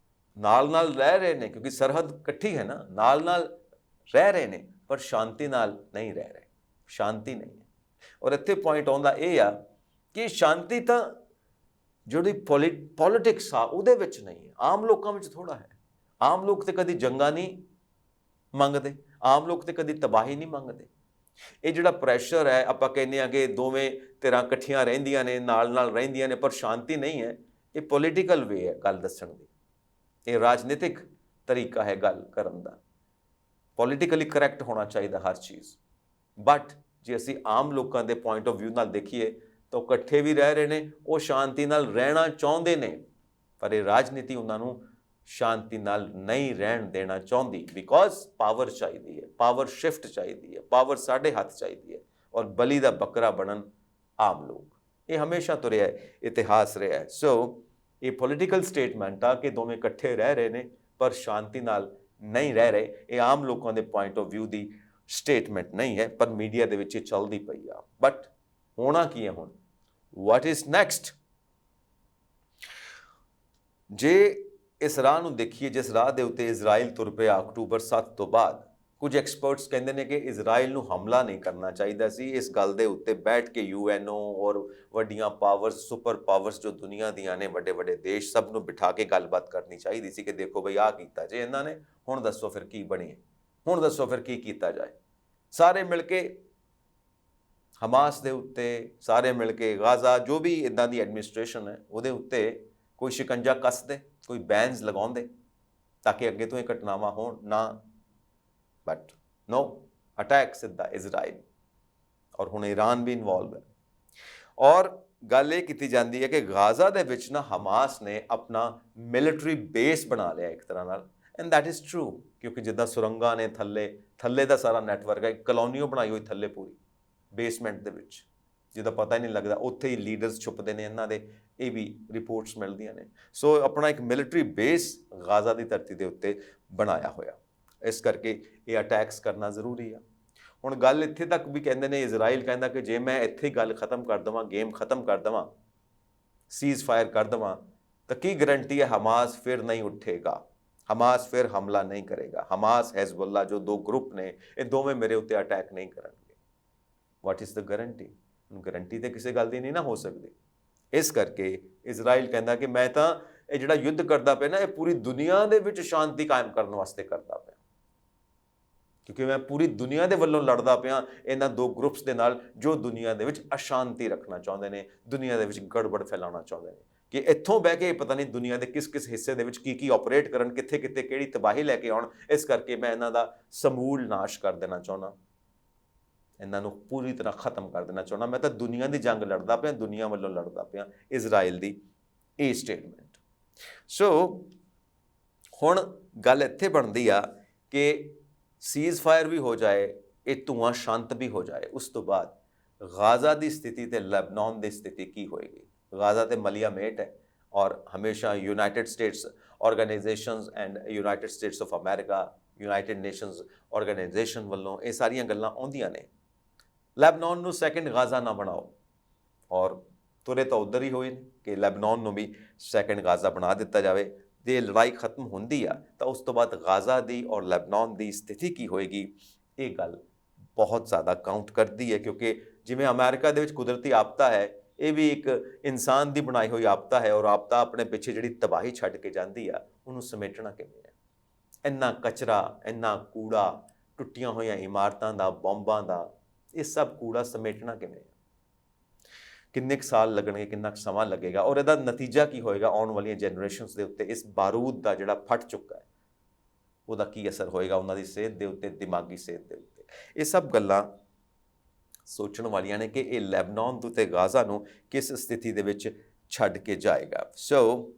ਨਾਲ ਰਹਿ ਰਹੇ ਨੇ, ਕਿਉਂਕਿ ਸਰਹੱਦ ਇਕੱਠੀ ਹੈ ਨਾ, ਨਾਲ ਰਹਿ ਰਹੇ ਨੇ, ਪਰ ਸ਼ਾਂਤੀ ਨਾਲ ਨਹੀਂ ਰਹਿ ਰਹੇ, ਸ਼ਾਂਤੀ ਨਹੀਂ ਹੈ। ਔਰ ਇੱਥੇ ਪੁਆਇੰਟ ਆਉਂਦਾ ਇਹ ਆ ਕਿ ਸ਼ਾਂਤੀ ਤਾਂ ਜਿਹੜੀ ਪੋਲਿਟਿਕਸ ਆ ਉਹਦੇ ਵਿੱਚ ਨਹੀਂ ਹੈ, ਆਮ ਲੋਕਾਂ ਵਿੱਚ ਥੋੜਾ ਹੈ। ਆਮ ਲੋਕ ਤੇ ਕਦੀ ਜੰਗਾਂ ਨਹੀਂ ਮੰਗਦੇ, ਆਮ ਲੋਕ ਤੇ ਕਦੀ ਤਬਾਹੀ ਨਹੀਂ ਮੰਗਦੇ। ਇਹ ਜਿਹੜਾ ਪ੍ਰੈਸ਼ਰ ਹੈ, ਆਪਾਂ ਕਹਿੰਦੇ ਆ ਕਿ ਦੋਵੇਂ ਧਿਰਾਂ ਇਕੱਠੀਆਂ ਰਹਿੰਦੀਆਂ ਨੇ, ਨਾਲ ਰਹਿੰਦੀਆਂ ਨੇ, ਪਰ ਸ਼ਾਂਤੀ ਨਹੀਂ ਹੈ। ਇਹ ਪੋਲੀਟੀਕਲ ਵੇ ਹੈ ਗੱਲ ਦੱਸਣ ਦੀ, ਇਹ ਰਾਜਨੀਤਿਕ ਤਰੀਕਾ ਹੈ ਗੱਲ ਕਰਨ ਦਾ। ਪੋਲੀਟੀਕਲੀ ਕਰੈਕਟ ਹੋਣਾ ਚਾਹੀਦਾ ਹਰ ਚੀਜ਼, ਬਟ ਜੇ ਅਸੀਂ ਆਮ ਲੋਕਾਂ ਦੇ ਪੁਆਇੰਟ ਆਫ ਵਿਊ ਨਾਲ ਦੇਖੀਏ ਤਾਂ ਉਹ ਇਕੱਠੇ ਵੀ ਰਹਿ ਰਹੇ ਨੇ, ਉਹ ਸ਼ਾਂਤੀ ਨਾਲ ਰਹਿਣਾ ਚਾਹੁੰਦੇ ਨੇ, ਪਰ ਇਹ ਰਾਜਨੀਤੀ ਉਹਨਾਂ ਨੂੰ ਸ਼ਾਂਤੀ ਨਾਲ ਨਹੀਂ ਰਹਿਣ ਦੇਣਾ ਚਾਹੁੰਦੀ, ਬਿਕੋਜ਼ ਪਾਵਰ ਚਾਹੀਦੀ ਹੈ, ਪਾਵਰ ਸ਼ਿਫਟ ਚਾਹੀਦੀ ਹੈ, ਪਾਵਰ ਸਾਡੇ ਹੱਥ ਚਾਹੀਦੀ ਹੈ, ਔਰ ਬਲੀ ਦਾ ਬੱਕਰਾ ਬਣਨ ਆਮ ਲੋਕ। ਇਹ ਹਮੇਸ਼ਾ ਤੋਂ ਰਿਹਾ ਹੈ, ਇਤਿਹਾਸ ਰਿਹਾ ਹੈ। ਸੋ ਇਹ ਪੋਲੀਟੀਕਲ ਸਟੇਟਮੈਂਟ ਆ ਕਿ ਦੋਵੇਂ ਇਕੱਠੇ ਰਹਿ ਰਹੇ ਨੇ ਪਰ ਸ਼ਾਂਤੀ ਨਾਲ ਨਹੀਂ ਰਹਿ ਰਹੇ, ਇਹ ਆਮ ਲੋਕਾਂ ਦੇ point of view the statement ਨਹੀਂ ਹੈ, ਪਰ ਮੀਡੀਆ ਦੇ ਵਿੱਚ ਇਹ ਚੱਲਦੀ ਪਈ ਆ। ਬਟ ਹੋਣਾ ਕੀ ਹੈ ਹੁਣ? What is next? ਜੇ ਇਸ ਰਾਹ ਨੂੰ ਦੇਖੀਏ ਜਿਸ ਰਾਹ ਦੇ ਉੱਤੇ ਇਜ਼ਰਾਈਲ ਤੁਰ ਪਿਆ ਅਕਤੂਬਰ 7 ਤੋਂ ਬਾਅਦ, ਕੁਝ ਐਕਸਪਰਟਸ ਕਹਿੰਦੇ ਨੇ ਕਿ ਇਜ਼ਰਾਈਲ ਨੂੰ ਹਮਲਾ ਨਹੀਂ ਕਰਨਾ ਚਾਹੀਦਾ ਸੀ। ਇਸ ਗੱਲ ਦੇ ਉੱਤੇ ਬੈਠ ਕੇ UNO ਔਰ ਵੱਡੀਆਂ ਪਾਵਰਸ, ਸੁਪਰ ਪਾਵਰਸ ਜੋ ਦੁਨੀਆ ਦੀਆਂ ਨੇ, ਵੱਡੇ ਵੱਡੇ ਦੇਸ਼, ਸਭ ਨੂੰ ਬਿਠਾ ਕੇ ਗੱਲਬਾਤ ਕਰਨੀ ਚਾਹੀਦੀ ਸੀ ਕਿ ਦੇਖੋ ਬਈ ਆਹ ਕੀਤਾ ਜੇ ਇਹਨਾਂ ਨੇ, ਹੁਣ ਦੱਸੋ ਫਿਰ ਕੀ ਬਣੇ, ਹੁਣ ਦੱਸੋ ਫਿਰ ਕੀ ਕੀਤਾ ਜਾਏ। ਸਾਰੇ ਮਿਲ ਕੇ ਹਮਾਸ ਦੇ ਉੱਤੇ, ਸਾਰੇ ਮਿਲ ਕੇ ਗਾਜ਼ਾ, ਜੋ ਵੀ ਇੱਦਾਂ ਦੀ ਐਡਮਿਨਿਸਟ੍ਰੇਸ਼ਨ ਹੈ ਉਹਦੇ ਉੱਤੇ ਕੋਈ ਸ਼ਿਕੰਜਾ ਕੱਸਦੇ, ਕੋਈ ਬੈਨਸ ਲਗਾਉਂਦੇ ਤਾਂ ਕਿ ਅੱਗੇ ਤੋਂ ਇਹ ਘਟਨਾਵਾਂ ਹੋਣ ਨਾ। ਬਟ ਨੋ, ਅਟੈਕ ਸਿੱਧਾ ਇਜ਼ਰਾਈਲ, ਔਰ ਹੁਣ ਈਰਾਨ ਵੀ ਇਨਵੋਲਵ ਹੈ। ਔਰ ਗੱਲ ਇਹ ਕੀਤੀ ਜਾਂਦੀ ਹੈ ਕਿ ਗਾਜ਼ਾ ਦੇ ਵਿੱਚ ਨਾ ਹਮਾਸ ਨੇ ਆਪਣਾ ਮਿਲਟਰੀ ਬੇਸ ਬਣਾ ਲਿਆ ਇੱਕ ਤਰ੍ਹਾਂ ਨਾਲ, ਐਂਡ ਦੈਟ ਇਜ਼ ਟਰੂ, ਕਿਉਂਕਿ ਜਿੱਦਾਂ ਸੁਰੰਗਾਂ ਨੇ ਥੱਲੇ ਦਾ ਸਾਰਾ ਨੈਟਵਰਕ ਹੈ, ਕਲੋਨੀਓ ਬਣਾਈ ਹੋਈ ਥੱਲੇ ਪੂਰੀ ਬੇਸਮੈਂਟ ਦੇ ਵਿੱਚ, ਜਿਹਦਾ ਪਤਾ ਹੀ ਨਹੀਂ ਲੱਗਦਾ, ਉੱਥੇ ਹੀ ਲੀਡਰਸ ਛੁਪਦੇ ਨੇ ਇਹਨਾਂ ਦੇ, ਇਹ ਵੀ ਰਿਪੋਰਟਸ ਮਿਲਦੀਆਂ ਨੇ। ਸੋ ਆਪਣਾ ਇੱਕ ਮਿਲਟਰੀ ਬੇਸ ਗਾਜ਼ਾ ਦੀ ਧਰਤੀ ਦੇ ਉੱਤੇ ਬਣਾਇਆ ਹੋਇਆ, ਇਸ ਕਰਕੇ ਇਹ ਅਟੈਕਸ ਕਰਨਾ ਜ਼ਰੂਰੀ ਆ। ਹੁਣ ਗੱਲ ਇੱਥੇ ਤੱਕ ਵੀ ਕਹਿੰਦੇ ਨੇ, ਇਜ਼ਰਾਈਲ ਕਹਿੰਦਾ ਕਿ ਜੇ ਮੈਂ ਇੱਥੇ ਗੱਲ ਖਤਮ ਕਰ ਦੇਵਾਂ, ਗੇਮ ਖਤਮ ਕਰ ਦੇਵਾਂ, ਸੀਜ਼ ਫਾਇਰ ਕਰ ਦੇਵਾਂ, ਤਾਂ ਕੀ ਗਰੰਟੀ ਹੈ ਹਮਾਸ ਫਿਰ ਨਹੀਂ ਉੱਠੇਗਾ, ਹਮਾਸ ਫਿਰ ਹਮਲਾ ਨਹੀਂ ਕਰੇਗਾ, ਹਮਾਸ, ਹੈਜ਼ਬੁੱਲਾ ਜੋ ਦੋ ਗਰੁੱਪ ਨੇ, ਇਹ ਦੋਵੇਂ ਮੇਰੇ ਉੱਤੇ ਅਟੈਕ ਨਹੀਂ ਕਰਨਗੇ। What is the guarantee? Guarantee ਤਾਂ ਕਿਸੇ ਗੱਲ ਦੀ ਨਹੀਂ ਨਾ ਹੋ ਸਕਦੀ। ਇਸ ਕਰਕੇ ਇਜ਼ਰਾਈਲ ਕਹਿੰਦਾ ਕਿ ਮੈਂ ਤਾਂ ਇਹ ਜਿਹੜਾ ਯੁੱਧ ਕਰਦਾ ਪਿਆ ਨਾ, ਇਹ ਪੂਰੀ ਦੁਨੀਆ ਦੇ ਵਿੱਚ ਸ਼ਾਂਤੀ ਕਾਇਮ ਕਰਨ ਵਾਸਤੇ ਕਰਦਾ ਪਿਆ, ਕਿਉਂਕਿ ਮੈਂ ਪੂਰੀ ਦੁਨੀਆ ਦੇ ਵੱਲੋਂ ਲੜਦਾ ਪਿਆ ਇਹਨਾਂ ਦੋ ਗਰੁੱਪਸ ਦੇ ਨਾਲ ਜੋ ਦੁਨੀਆ ਦੇ ਵਿੱਚ ਅਸ਼ਾਂਤੀ ਰੱਖਣਾ ਚਾਹੁੰਦੇ ਨੇ, ਦੁਨੀਆ ਦੇ ਵਿੱਚ ਗੜਬੜ ਫੈਲਾਉਣਾ ਚਾਹੁੰਦੇ ਨੇ, ਕਿ ਇੱਥੋਂ ਬਹਿ ਕੇ ਪਤਾ ਨਹੀਂ ਦੁਨੀਆ ਦੇ ਕਿਸ ਹਿੱਸੇ ਦੇ ਵਿੱਚ ਕੀ ਆਪਰੇਟ ਕਰਨ, ਕਿੱਥੇ ਕਿਹੜੀ ਤਬਾਹੀ ਲੈ ਕੇ ਆਉਣ। ਇਸ ਕਰਕੇ ਮੈਂ ਇਹਨਾਂ ਦਾ ਸਮੂਲ ਨਾਸ਼ ਕਰ ਦੇਣਾ ਚਾਹੁੰਦਾ, ਇਹਨਾਂ ਨੂੰ ਪੂਰੀ ਤਰ੍ਹਾਂ ਖਤਮ ਕਰ ਦੇਣਾ ਚਾਹੁੰਦਾ। ਮੈਂ ਤਾਂ ਦੁਨੀਆ ਦੀ ਜੰਗ ਲੜਦਾ ਪਿਆ, ਦੁਨੀਆ ਵੱਲੋਂ ਲੜਦਾ ਪਿਆ। ਇਜ਼ਰਾਈਲ ਦੀ ਇਹ ਸਟੇਟਮੈਂਟ। ਸੋ ਹੁਣ ਗੱਲ ਇੱਥੇ ਬਣਦੀ ਆ ਕਿ ਸੀਜ਼ ਫਾਇਰ ਵੀ ਹੋ ਜਾਏ, ਇਹ ਧੂਆਂ ਸ਼ਾਂਤ ਵੀ ਹੋ ਜਾਏ, ਉਸ ਤੋਂ ਬਾਅਦ ਗਾਜ਼ਾ ਦੀ ਸਥਿਤੀ ਤੇ ਲੈਬਨਾਨ ਦੀ ਸਥਿਤੀ ਕੀ ਹੋਏਗੀ? ਗਾਜ਼ਾ ਤੇ ਮਲੀਆ ਮੇਟ ਹੈ, ਔਰ ਹਮੇਸ਼ਾ United States organisations and United States of America, United nations organisation ਵੱਲੋਂ, ਇਹ ਸਾਰੀਆਂ ਗੱਲਾਂ ਆਉਂਦੀਆਂ ਨੇ। ਲੈਬਨਾਨ ਨੂੰ ਸੈਕੰਡ ਗਾਜ਼ਾ ਨਾ ਬਣਾਓ, ਔਰ ਤੁਰੇ ਤਾਂ ਉੱਧਰ ਹੀ ਹੋਏ ਨੇ ਕਿ ਲੈਬਨਾਨ ਨੂੰ ਵੀ ਸੈਕੰਡ ਗਾਜ਼ਾ ਬਣਾ ਦਿੱਤਾ ਜਾਵੇ। ਜੇ ਲੜਾਈ ਖਤਮ ਹੁੰਦੀ ਆ ਤਾਂ ਉਸ ਤੋਂ ਬਾਅਦ ਗਾਜ਼ਾ ਦੀ ਔਰ ਲੈਬਨਾਨ ਦੀ ਸਥਿਤੀ ਕੀ ਹੋਏਗੀ, ਇਹ ਗੱਲ ਬਹੁਤ ਜ਼ਿਆਦਾ ਕਾਊਂਟ ਕਰਦੀ ਹੈ, ਕਿਉਂਕਿ ਜਿਵੇਂ ਅਮਰੀਕਾ ਦੇ ਵਿੱਚ ਕੁਦਰਤੀ ਆਪਦਾ ਹੈ, ਇਹ ਵੀ ਇੱਕ ਇਨਸਾਨ ਦੀ ਬਣਾਈ ਹੋਈ ਆਪਦਾ ਹੈ, ਔਰ ਆਪਦਾ ਆਪਣੇ ਪਿੱਛੇ ਜਿਹੜੀ ਤਬਾਹੀ ਛੱਡ ਕੇ ਜਾਂਦੀ ਆ, ਉਹਨੂੰ ਸਮੇਟਣਾ ਕਿਵੇਂ ਹੈ। ਇੰਨਾ ਕਚਰਾ, ਇੰਨਾ ਕੂੜਾ, ਟੁੱਟੀਆਂ ਹੋਈਆਂ ਇਮਾਰਤਾਂ ਦਾ, ਬੰਬਾਂ ਦਾ, ਇਹ ਸਭ ਕੂੜਾ ਸਮੇਟਣਾ ਕਿਵੇਂ ਹੈ। ਕਿੰਨੇ ਕੁ ਸਾਲ ਲੱਗਣਗੇ, ਕਿੰਨਾ ਕੁ ਸਮਾਂ ਲੱਗੇਗਾ, ਔਰ ਇਹਦਾ ਨਤੀਜਾ ਕੀ ਹੋਏਗਾ ਆਉਣ ਵਾਲੀਆਂ ਜਨਰੇਸ਼ਨਸ ਦੇ ਉੱਤੇ। ਇਸ ਬਾਰੂਦ ਦਾ ਜਿਹੜਾ ਫਟ ਚੁੱਕਾ ਹੈ, ਉਹਦਾ ਕੀ ਅਸਰ ਹੋਏਗਾ ਉਹਨਾਂ ਦੀ ਸਿਹਤ ਦੇ ਉੱਤੇ, ਦਿਮਾਗੀ ਸਿਹਤ ਦੇ ਉੱਤੇ। ਇਹ ਸਭ ਗੱਲਾਂ ਸੋਚਣ ਵਾਲੀਆਂ ਨੇ ਕਿ ਇਹ ਲੈਬਨਾਨ ਤੇ ਗਾਜ਼ਾ ਨੂੰ ਕਿਸ ਸਥਿਤੀ ਦੇ ਵਿੱਚ ਛੱਡ ਕੇ ਜਾਏਗਾ। ਸੋ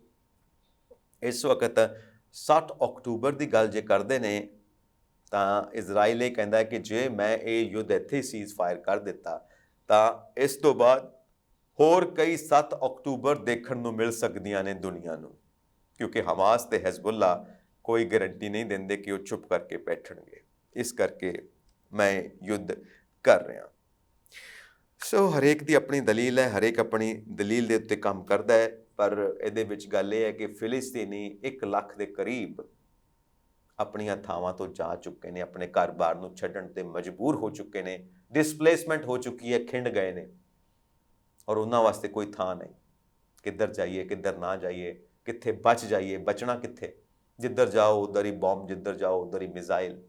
ਇਸ ਵਕਤ 7 ਅਕਤੂਬਰ ਦੀ ਗੱਲ ਜੇ ਕਰਦੇ ਨੇ ਤਾਂ ਇਜ਼ਰਾਈਲ ਇਹ ਕਹਿੰਦਾ ਹੈ ਕਿ ਜੇ ਮੈਂ ਇਹ ਯੁੱਧ ਇੱਥੇ ਸੀਜ਼ ਫਾਇਰ ਕਰ ਦਿੱਤਾ ਤਾਂ ਇਸ ਤੋਂ ਬਾਅਦ ਹੋਰ ਕਈ 7 ਅਕਤੂਬਰ ਦੇਖਣ ਨੂੰ ਮਿਲ ਸਕਦੀਆਂ ਨੇ ਦੁਨੀਆ ਨੂੰ, ਕਿਉਂਕਿ ਹਮਾਸ ਤੇ ਹਿਜ਼ਬੁੱਲਾ ਕੋਈ ਗਾਰੰਟੀ ਨਹੀਂ ਦਿੰਦੇ ਕਿ ਉਹ ਚੁੱਪ ਕਰਕੇ ਬੈਠਣਗੇ। ਇਸ ਕਰਕੇ ਮੈਂ ਯੁੱਧ ਕਰ ਰਿਹਾ। ਸੋ ਹਰੇਕ ਦੀ ਆਪਣੀ ਦਲੀਲ ਹੈ, ਹਰੇਕ ਆਪਣੀ ਦਲੀਲ ਦੇ ਉੱਤੇ ਕੰਮ ਕਰਦਾ ਹੈ, ਪਰ ਇਹਦੇ ਵਿੱਚ ਗੱਲ ਇਹ ਹੈ ਕਿ ਫਿਲਿਸਤੀਨੀ 1 ਲੱਖ ਦੇ ਕਰੀਬ ਆਪਣੀਆਂ ਥਾਵਾਂ ਤੋਂ ਜਾ ਚੁੱਕੇ ਨੇ, ਆਪਣੇ ਘਰ-ਬਾਰ ਨੂੰ ਛੱਡਣ ਤੇ ਮਜਬੂਰ ਹੋ ਚੁੱਕੇ ਨੇ, ਡਿਸਪਲੇਸਮੈਂਟ ਹੋ ਚੁੱਕੀ ਹੈ, ਖਿੰਡ ਗਏ ਨੇ, ਔਰ ਉਹਨਾਂ ਵਾਸਤੇ ਕੋਈ ਥਾਂ ਨਹੀਂ। ਕਿੱਧਰ ਜਾਈਏ, ਕਿੱਧਰ ਨਾ ਜਾਈਏ, ਕਿੱਥੇ ਬਚ ਜਾਈਏ, ਬਚਣਾ ਕਿੱਥੇ। ਜਿੱਧਰ ਜਾਓ ਉੱਧਰ ਹੀ ਬੰਬ, ਜਿੱਧਰ ਜਾਓ ਉੱਧਰ ਹੀ ਮਿਜ਼ਾਈਲ।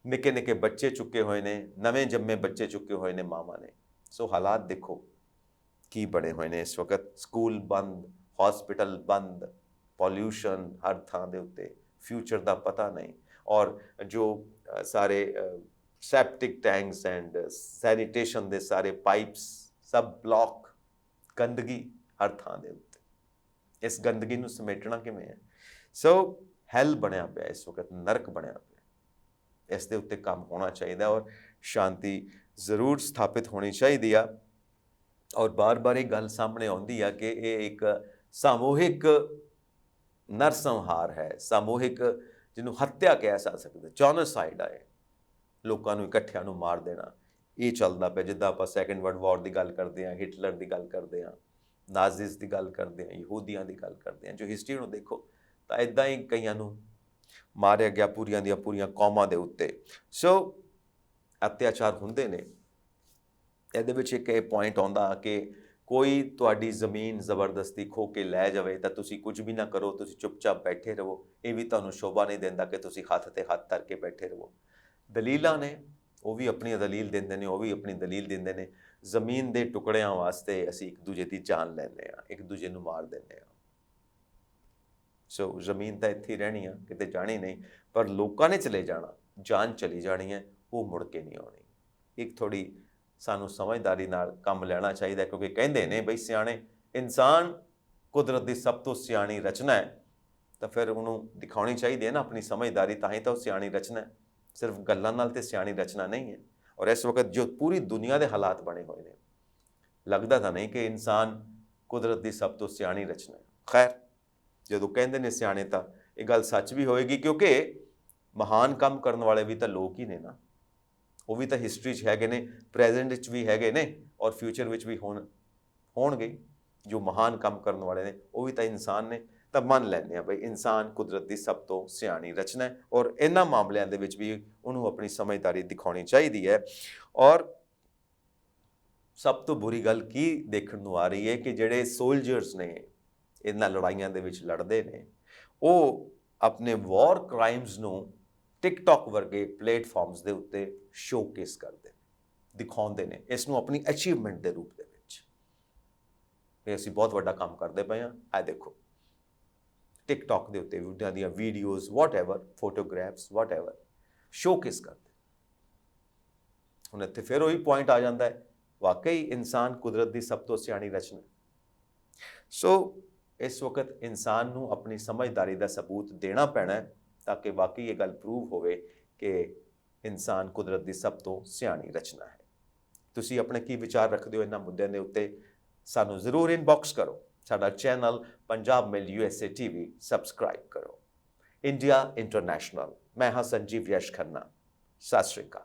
ਨਿੱਕੇ ਨਿੱਕੇ ਬੱਚੇ ਚੁੱਕੇ ਹੋਏ ਨੇ, ਨਵੇਂ ਜੰਮੇ ਬੱਚੇ ਚੁੱਕੇ ਹੋਏ ਨੇ ਮਾਵਾਂ ਨੇ। ਸੋ ਹਾਲਾਤ ਦੇਖੋ ਕੀ ਬਣੇ ਹੋਏ ਨੇ ਇਸ ਵਕਤ। ਸਕੂਲ ਬੰਦ, ਹਸਪੀਟਲ ਬੰਦ, ਪੋਲਿਊਸ਼ਨ ਹਰ ਥਾਂ ਦੇ ਉੱਤੇ, ਫਿਊਚਰ ਦਾ ਪਤਾ ਨਹੀਂ, ਔਰ ਜੋ ਸਾਰੇ ਸੈਪਟਿਕ ਟੈਂਕਸ ਐਂਡ ਸੈਨੀਟੇਸ਼ਨ ਦੇ ਸਾਰੇ ਪਾਈਪਸ ਸਭ ਬਲੌਕ, ਗੰਦਗੀ ਹਰ ਥਾਂ ਦੇ ਉੱਤੇ। ਇਸ ਗੰਦਗੀ ਨੂੰ ਸਮੇਟਣਾ ਕਿਵੇਂ ਹੈ। ਸੋ ਹੈਲ ਬਣਿਆ ਪਿਆ ਇਸ ਵਕਤ, ਨਰਕ ਬਣਿਆ ਪਿਆ। ਇਸ ਦੇ ਉੱਤੇ ਕੰਮ ਹੋਣਾ ਚਾਹੀਦਾ ਔਰ ਸ਼ਾਂਤੀ ਜ਼ਰੂਰ ਸਥਾਪਿਤ ਹੋਣੀ ਚਾਹੀਦੀ ਆ। ਔਰ ਬਾਰ-ਬਾਰ ਇਹ ਗੱਲ ਸਾਹਮਣੇ ਆਉਂਦੀ ਆ ਕਿ ਇਹ ਇੱਕ ਸਾਮੂਹਿਕ ਨਰਸੰਹਾਰ ਹੈ, ਸਾਮੂਹਿਕ ਜਿਹਨੂੰ ਹੱਤਿਆ ਕਿਹਾ ਜਾ ਸਕਦਾ, ਜੋਨੋਸਾਈਡ ਹੈ। ਲੋਕਾਂ ਨੂੰ ਇਕੱਠਿਆਂ ਨੂੰ ਮਾਰ ਦੇਣਾ, ਇਹ ਚੱਲਦਾ ਪਿਆ। ਜਿੱਦਾਂ ਆਪਾਂ ਸੈਕੰਡ ਵਰਲਡ ਵਾਰ ਦੀ ਗੱਲ ਕਰਦੇ ਹਾਂ, ਹਿਟਲਰ ਦੀ ਗੱਲ ਕਰਦੇ ਹਾਂ, ਨਾਜ਼ੀਜ਼ ਦੀ ਗੱਲ ਕਰਦੇ ਹਾਂ, ਯਹੂਦੀਆਂ ਦੀ ਗੱਲ ਕਰਦੇ ਹਾਂ, ਜੋ ਹਿਸਟਰੀ ਨੂੰ ਦੇਖੋ ਤਾਂ ਇੱਦਾਂ ਹੀ ਕਈਆਂ ਨੂੰ ਮਾਰਿਆ ਗਿਆ, ਪੂਰੀਆਂ ਦੀਆਂ ਪੂਰੀਆਂ ਕੌਮਾਂ ਦੇ ਉੱਤੇ। ਸੋ ਅਤਿਆਚਾਰ ਹੁੰਦੇ ਨੇ। ਇਹਦੇ ਵਿੱਚ ਇੱਕ ਇਹ ਪੁਆਇੰਟ ਆਉਂਦਾ ਕਿ ਕੋਈ ਤੁਹਾਡੀ ਜ਼ਮੀਨ ਜ਼ਬਰਦਸਤੀ ਖੋਹ ਕੇ ਲੈ ਜਾਵੇ ਤਾਂ ਤੁਸੀਂ ਕੁਝ ਵੀ ਨਾ ਕਰੋ, ਤੁਸੀਂ ਚੁੱਪਚਾਪ ਬੈਠੇ ਰਹੋ। ਇਹ ਵੀ ਤੁਹਾਨੂੰ ਸ਼ੋਭਾ ਨਹੀਂ ਦਿੰਦਾ ਕਿ ਤੁਸੀਂ ਹੱਥ ਤੇ ਹੱਥ ਧਰ ਕੇ ਬੈਠੇ ਰਹੋ। ਦਲੀਲਾਂ ਨੇ, ਉਹ ਵੀ ਆਪਣੀ ਦਲੀਲ ਦਿੰਦੇ ਨੇ, ਉਹ ਵੀ ਆਪਣੀ ਦਲੀਲ ਦਿੰਦੇ ਨੇ। ਜ਼ਮੀਨ ਦੇ ਟੁਕੜਿਆਂ ਵਾਸਤੇ ਅਸੀਂ ਇੱਕ ਦੂਜੇ ਦੀ ਜਾਨ ਲੈਂਦੇ ਹਾਂ, ਇੱਕ ਦੂਜੇ ਨੂੰ ਮਾਰ ਦਿੰਦੇ ਹਾਂ। ਸੋ ਜ਼ਮੀਨ ਤਾਂ ਇੱਥੇ ਹੀ ਰਹਿਣੀ ਆ, ਕਿਤੇ ਜਾਣੀ ਨਹੀਂ, ਪਰ ਲੋਕਾਂ ਨੇ ਚਲੇ ਜਾਣਾ, ਜਾਨ ਚਲੀ ਜਾਣੀ ਹੈ, ਉਹ ਮੁੜ ਕੇ ਨਹੀਂ ਆਉਣੀ। ਇੱਕ ਥੋੜ੍ਹੀ ਸਾਨੂੰ ਸਮਝਦਾਰੀ ਨਾਲ ਕੰਮ ਲੈਣਾ ਚਾਹੀਦਾ, ਕਿਉਂਕਿ ਕਹਿੰਦੇ ਨੇ ਬਈ ਸਿਆਣੇ ਇਨਸਾਨ ਕੁਦਰਤ ਦੀ ਸਭ ਤੋਂ ਸਿਆਣੀ ਰਚਨਾ ਹੈ, ਤਾਂ ਫਿਰ ਉਹਨੂੰ ਦਿਖਾਉਣੀ ਚਾਹੀਦੀ ਹੈ ਨਾ ਆਪਣੀ ਸਮਝਦਾਰੀ, ਤਾਂ ਹੀ ਤਾਂ ਉਹ ਸਿਆਣੀ ਰਚਨਾ ਹੈ। ਸਿਰਫ ਗੱਲਾਂ ਨਾਲ ਤੇ ਸਿਆਣੀ ਰਚਨਾ ਨਹੀਂ ਹੈ। ਔਰ ਇਸ ਵਕਤ ਜੋ ਪੂਰੀ ਦੁਨੀਆ ਦੇ ਹਾਲਾਤ ਬਣੇ ਹੋਏ ਨੇ, ਲੱਗਦਾ ਤਾਂ ਨਹੀਂ ਕਿ ਇਨਸਾਨ ਕੁਦਰਤ ਦੀ ਸਭ ਤੋਂ ਸਿਆਣੀ ਰਚਨਾ ਹੈ। ਖੈਰ, ਜਦੋਂ ਕਹਿੰਦੇ ਨੇ ਸਿਆਣੇ ਤਾਂ ਇਹ ਗੱਲ ਸੱਚ ਵੀ ਹੋਏਗੀ, ਕਿਉਂਕਿ ਮਹਾਨ ਕੰਮ ਕਰਨ ਵਾਲੇ ਵੀ ਤਾਂ ਲੋਕ ਹੀ ਨੇ ਨਾ। ਉਹ ਵੀ ਤਾਂ ਹਿਸਟਰੀ 'ਚ ਹੈਗੇ ਨੇ, ਪ੍ਰੈਜ਼ੈਂਟ ਵਿੱਚ ਵੀ ਹੈਗੇ ਨੇ, ਔਰ ਫਿਊਚਰ ਵਿੱਚ ਵੀ ਹੋਣਗੇ। ਜੋ ਮਹਾਨ ਕੰਮ ਕਰਨ ਵਾਲੇ ਨੇ ਉਹ ਵੀ ਤਾਂ ਇਨਸਾਨ ਨੇ। ਤਾਂ ਮੰਨ ਲੈਂਦੇ ਹਾਂ ਬਈ ਇਨਸਾਨ ਕੁਦਰਤ ਦੀ ਸਭ ਤੋਂ ਸਿਆਣੀ ਰਚਨਾ ਹੈ, ਔਰ ਇਹਨਾਂ ਮਾਮਲਿਆਂ ਦੇ ਵਿੱਚ ਵੀ ਉਹਨੂੰ ਆਪਣੀ ਸਮਝਦਾਰੀ ਦਿਖਾਉਣੀ ਚਾਹੀਦੀ ਹੈ। ਔਰ ਸਭ ਤੋਂ ਬੁਰੀ ਗੱਲ ਕੀ ਦੇਖਣ ਨੂੰ ਆ ਰਹੀ ਹੈ ਕਿ ਜਿਹੜੇ ਸੋਲਜਰਸ ਨੇ ਇਹਨਾਂ ਲੜਾਈਆਂ ਦੇ ਵਿੱਚ ਲੜਦੇ ਨੇ, ਉਹ ਆਪਣੇ ਵਾਰ ਕ੍ਰਾਈਮਸ ਨੂੰ ਟਿਕਟੌਕ ਵਰਗੇ ਪਲੇਟਫਾਰਮਸ ਦੇ ਉੱਤੇ ਸ਼ੋਕੇਸ ਕਰਦੇ ਨੇ, ਦਿਖਾਉਂਦੇ ਨੇ ਇਸ ਨੂੰ ਆਪਣੀ ਅਚੀਵਮੈਂਟ ਦੇ ਰੂਪ ਦੇ ਵਿੱਚ। ਇਹ ਅਸੀਂ ਬਹੁਤ ਵੱਡਾ ਕੰਮ ਕਰਦੇ ਪਏ ਹਾਂ, ਇਹ ਦੇਖੋ ਟਿਕਟੌਕ ਦੇ ਉੱਤੇ ਉਹਨਾਂ ਦੀਆਂ videos, whatever, photographs, whatever showcase ਕਰਦੇ। ਹੁਣ ਇੱਥੇ ਫਿਰ ਉਹੀ ਪੁਆਇੰਟ ਆ ਜਾਂਦਾ ਹੈ, ਵਾਕਈ ਇਨਸਾਨ ਕੁਦਰਤ ਦੀ ਸਭ ਤੋਂ ਸਿਆਣੀ ਰਚਨਾ। ਸੋ ਇਸ ਵਕਤ ਇਨਸਾਨ ਨੂੰ ਆਪਣੀ ਸਮਝਦਾਰੀ ਦਾ ਸਬੂਤ ਦੇਣਾ ਪੈਣਾ ਹੈ, ਤਾਂ ਕਿ ਵਾਕਈ ਇਹ ਗੱਲ ਪ੍ਰੂਵ ਹੋਵੇ ਕਿ ਇਨਸਾਨ ਕੁਦਰਤ ਦੀ ਸਭ ਤੋਂ ਸਿਆਣੀ ਰਚਨਾ ਹੈ। ਤੁਸੀਂ ਆਪਣੇ ਕੀ ਵਿਚਾਰ ਰੱਖਦੇ ਹੋ ਇਹਨਾਂ ਮੁੱਦਿਆਂ ਦੇ ਉੱਤੇ, ਸਾਨੂੰ ਜ਼ਰੂਰ ਇਨਬਾਕਸ ਕਰੋ। ਸਾਡਾ ਚੈਨਲ ਪੰਜਾਬ ਮੇਲ USA TV ਸਬਸਕ੍ਰਾਈਬ ਕਰੋ। ਇੰਡੀਆ ਇੰਟਰਨੈਸ਼ਨਲ ਮੈਂ ਹਾਂ ਸੰਜੀਵ ਯਸ਼ ਖੰਨਾ। ਸਤਿ ਸ਼੍ਰੀ ਅਕਾਲ।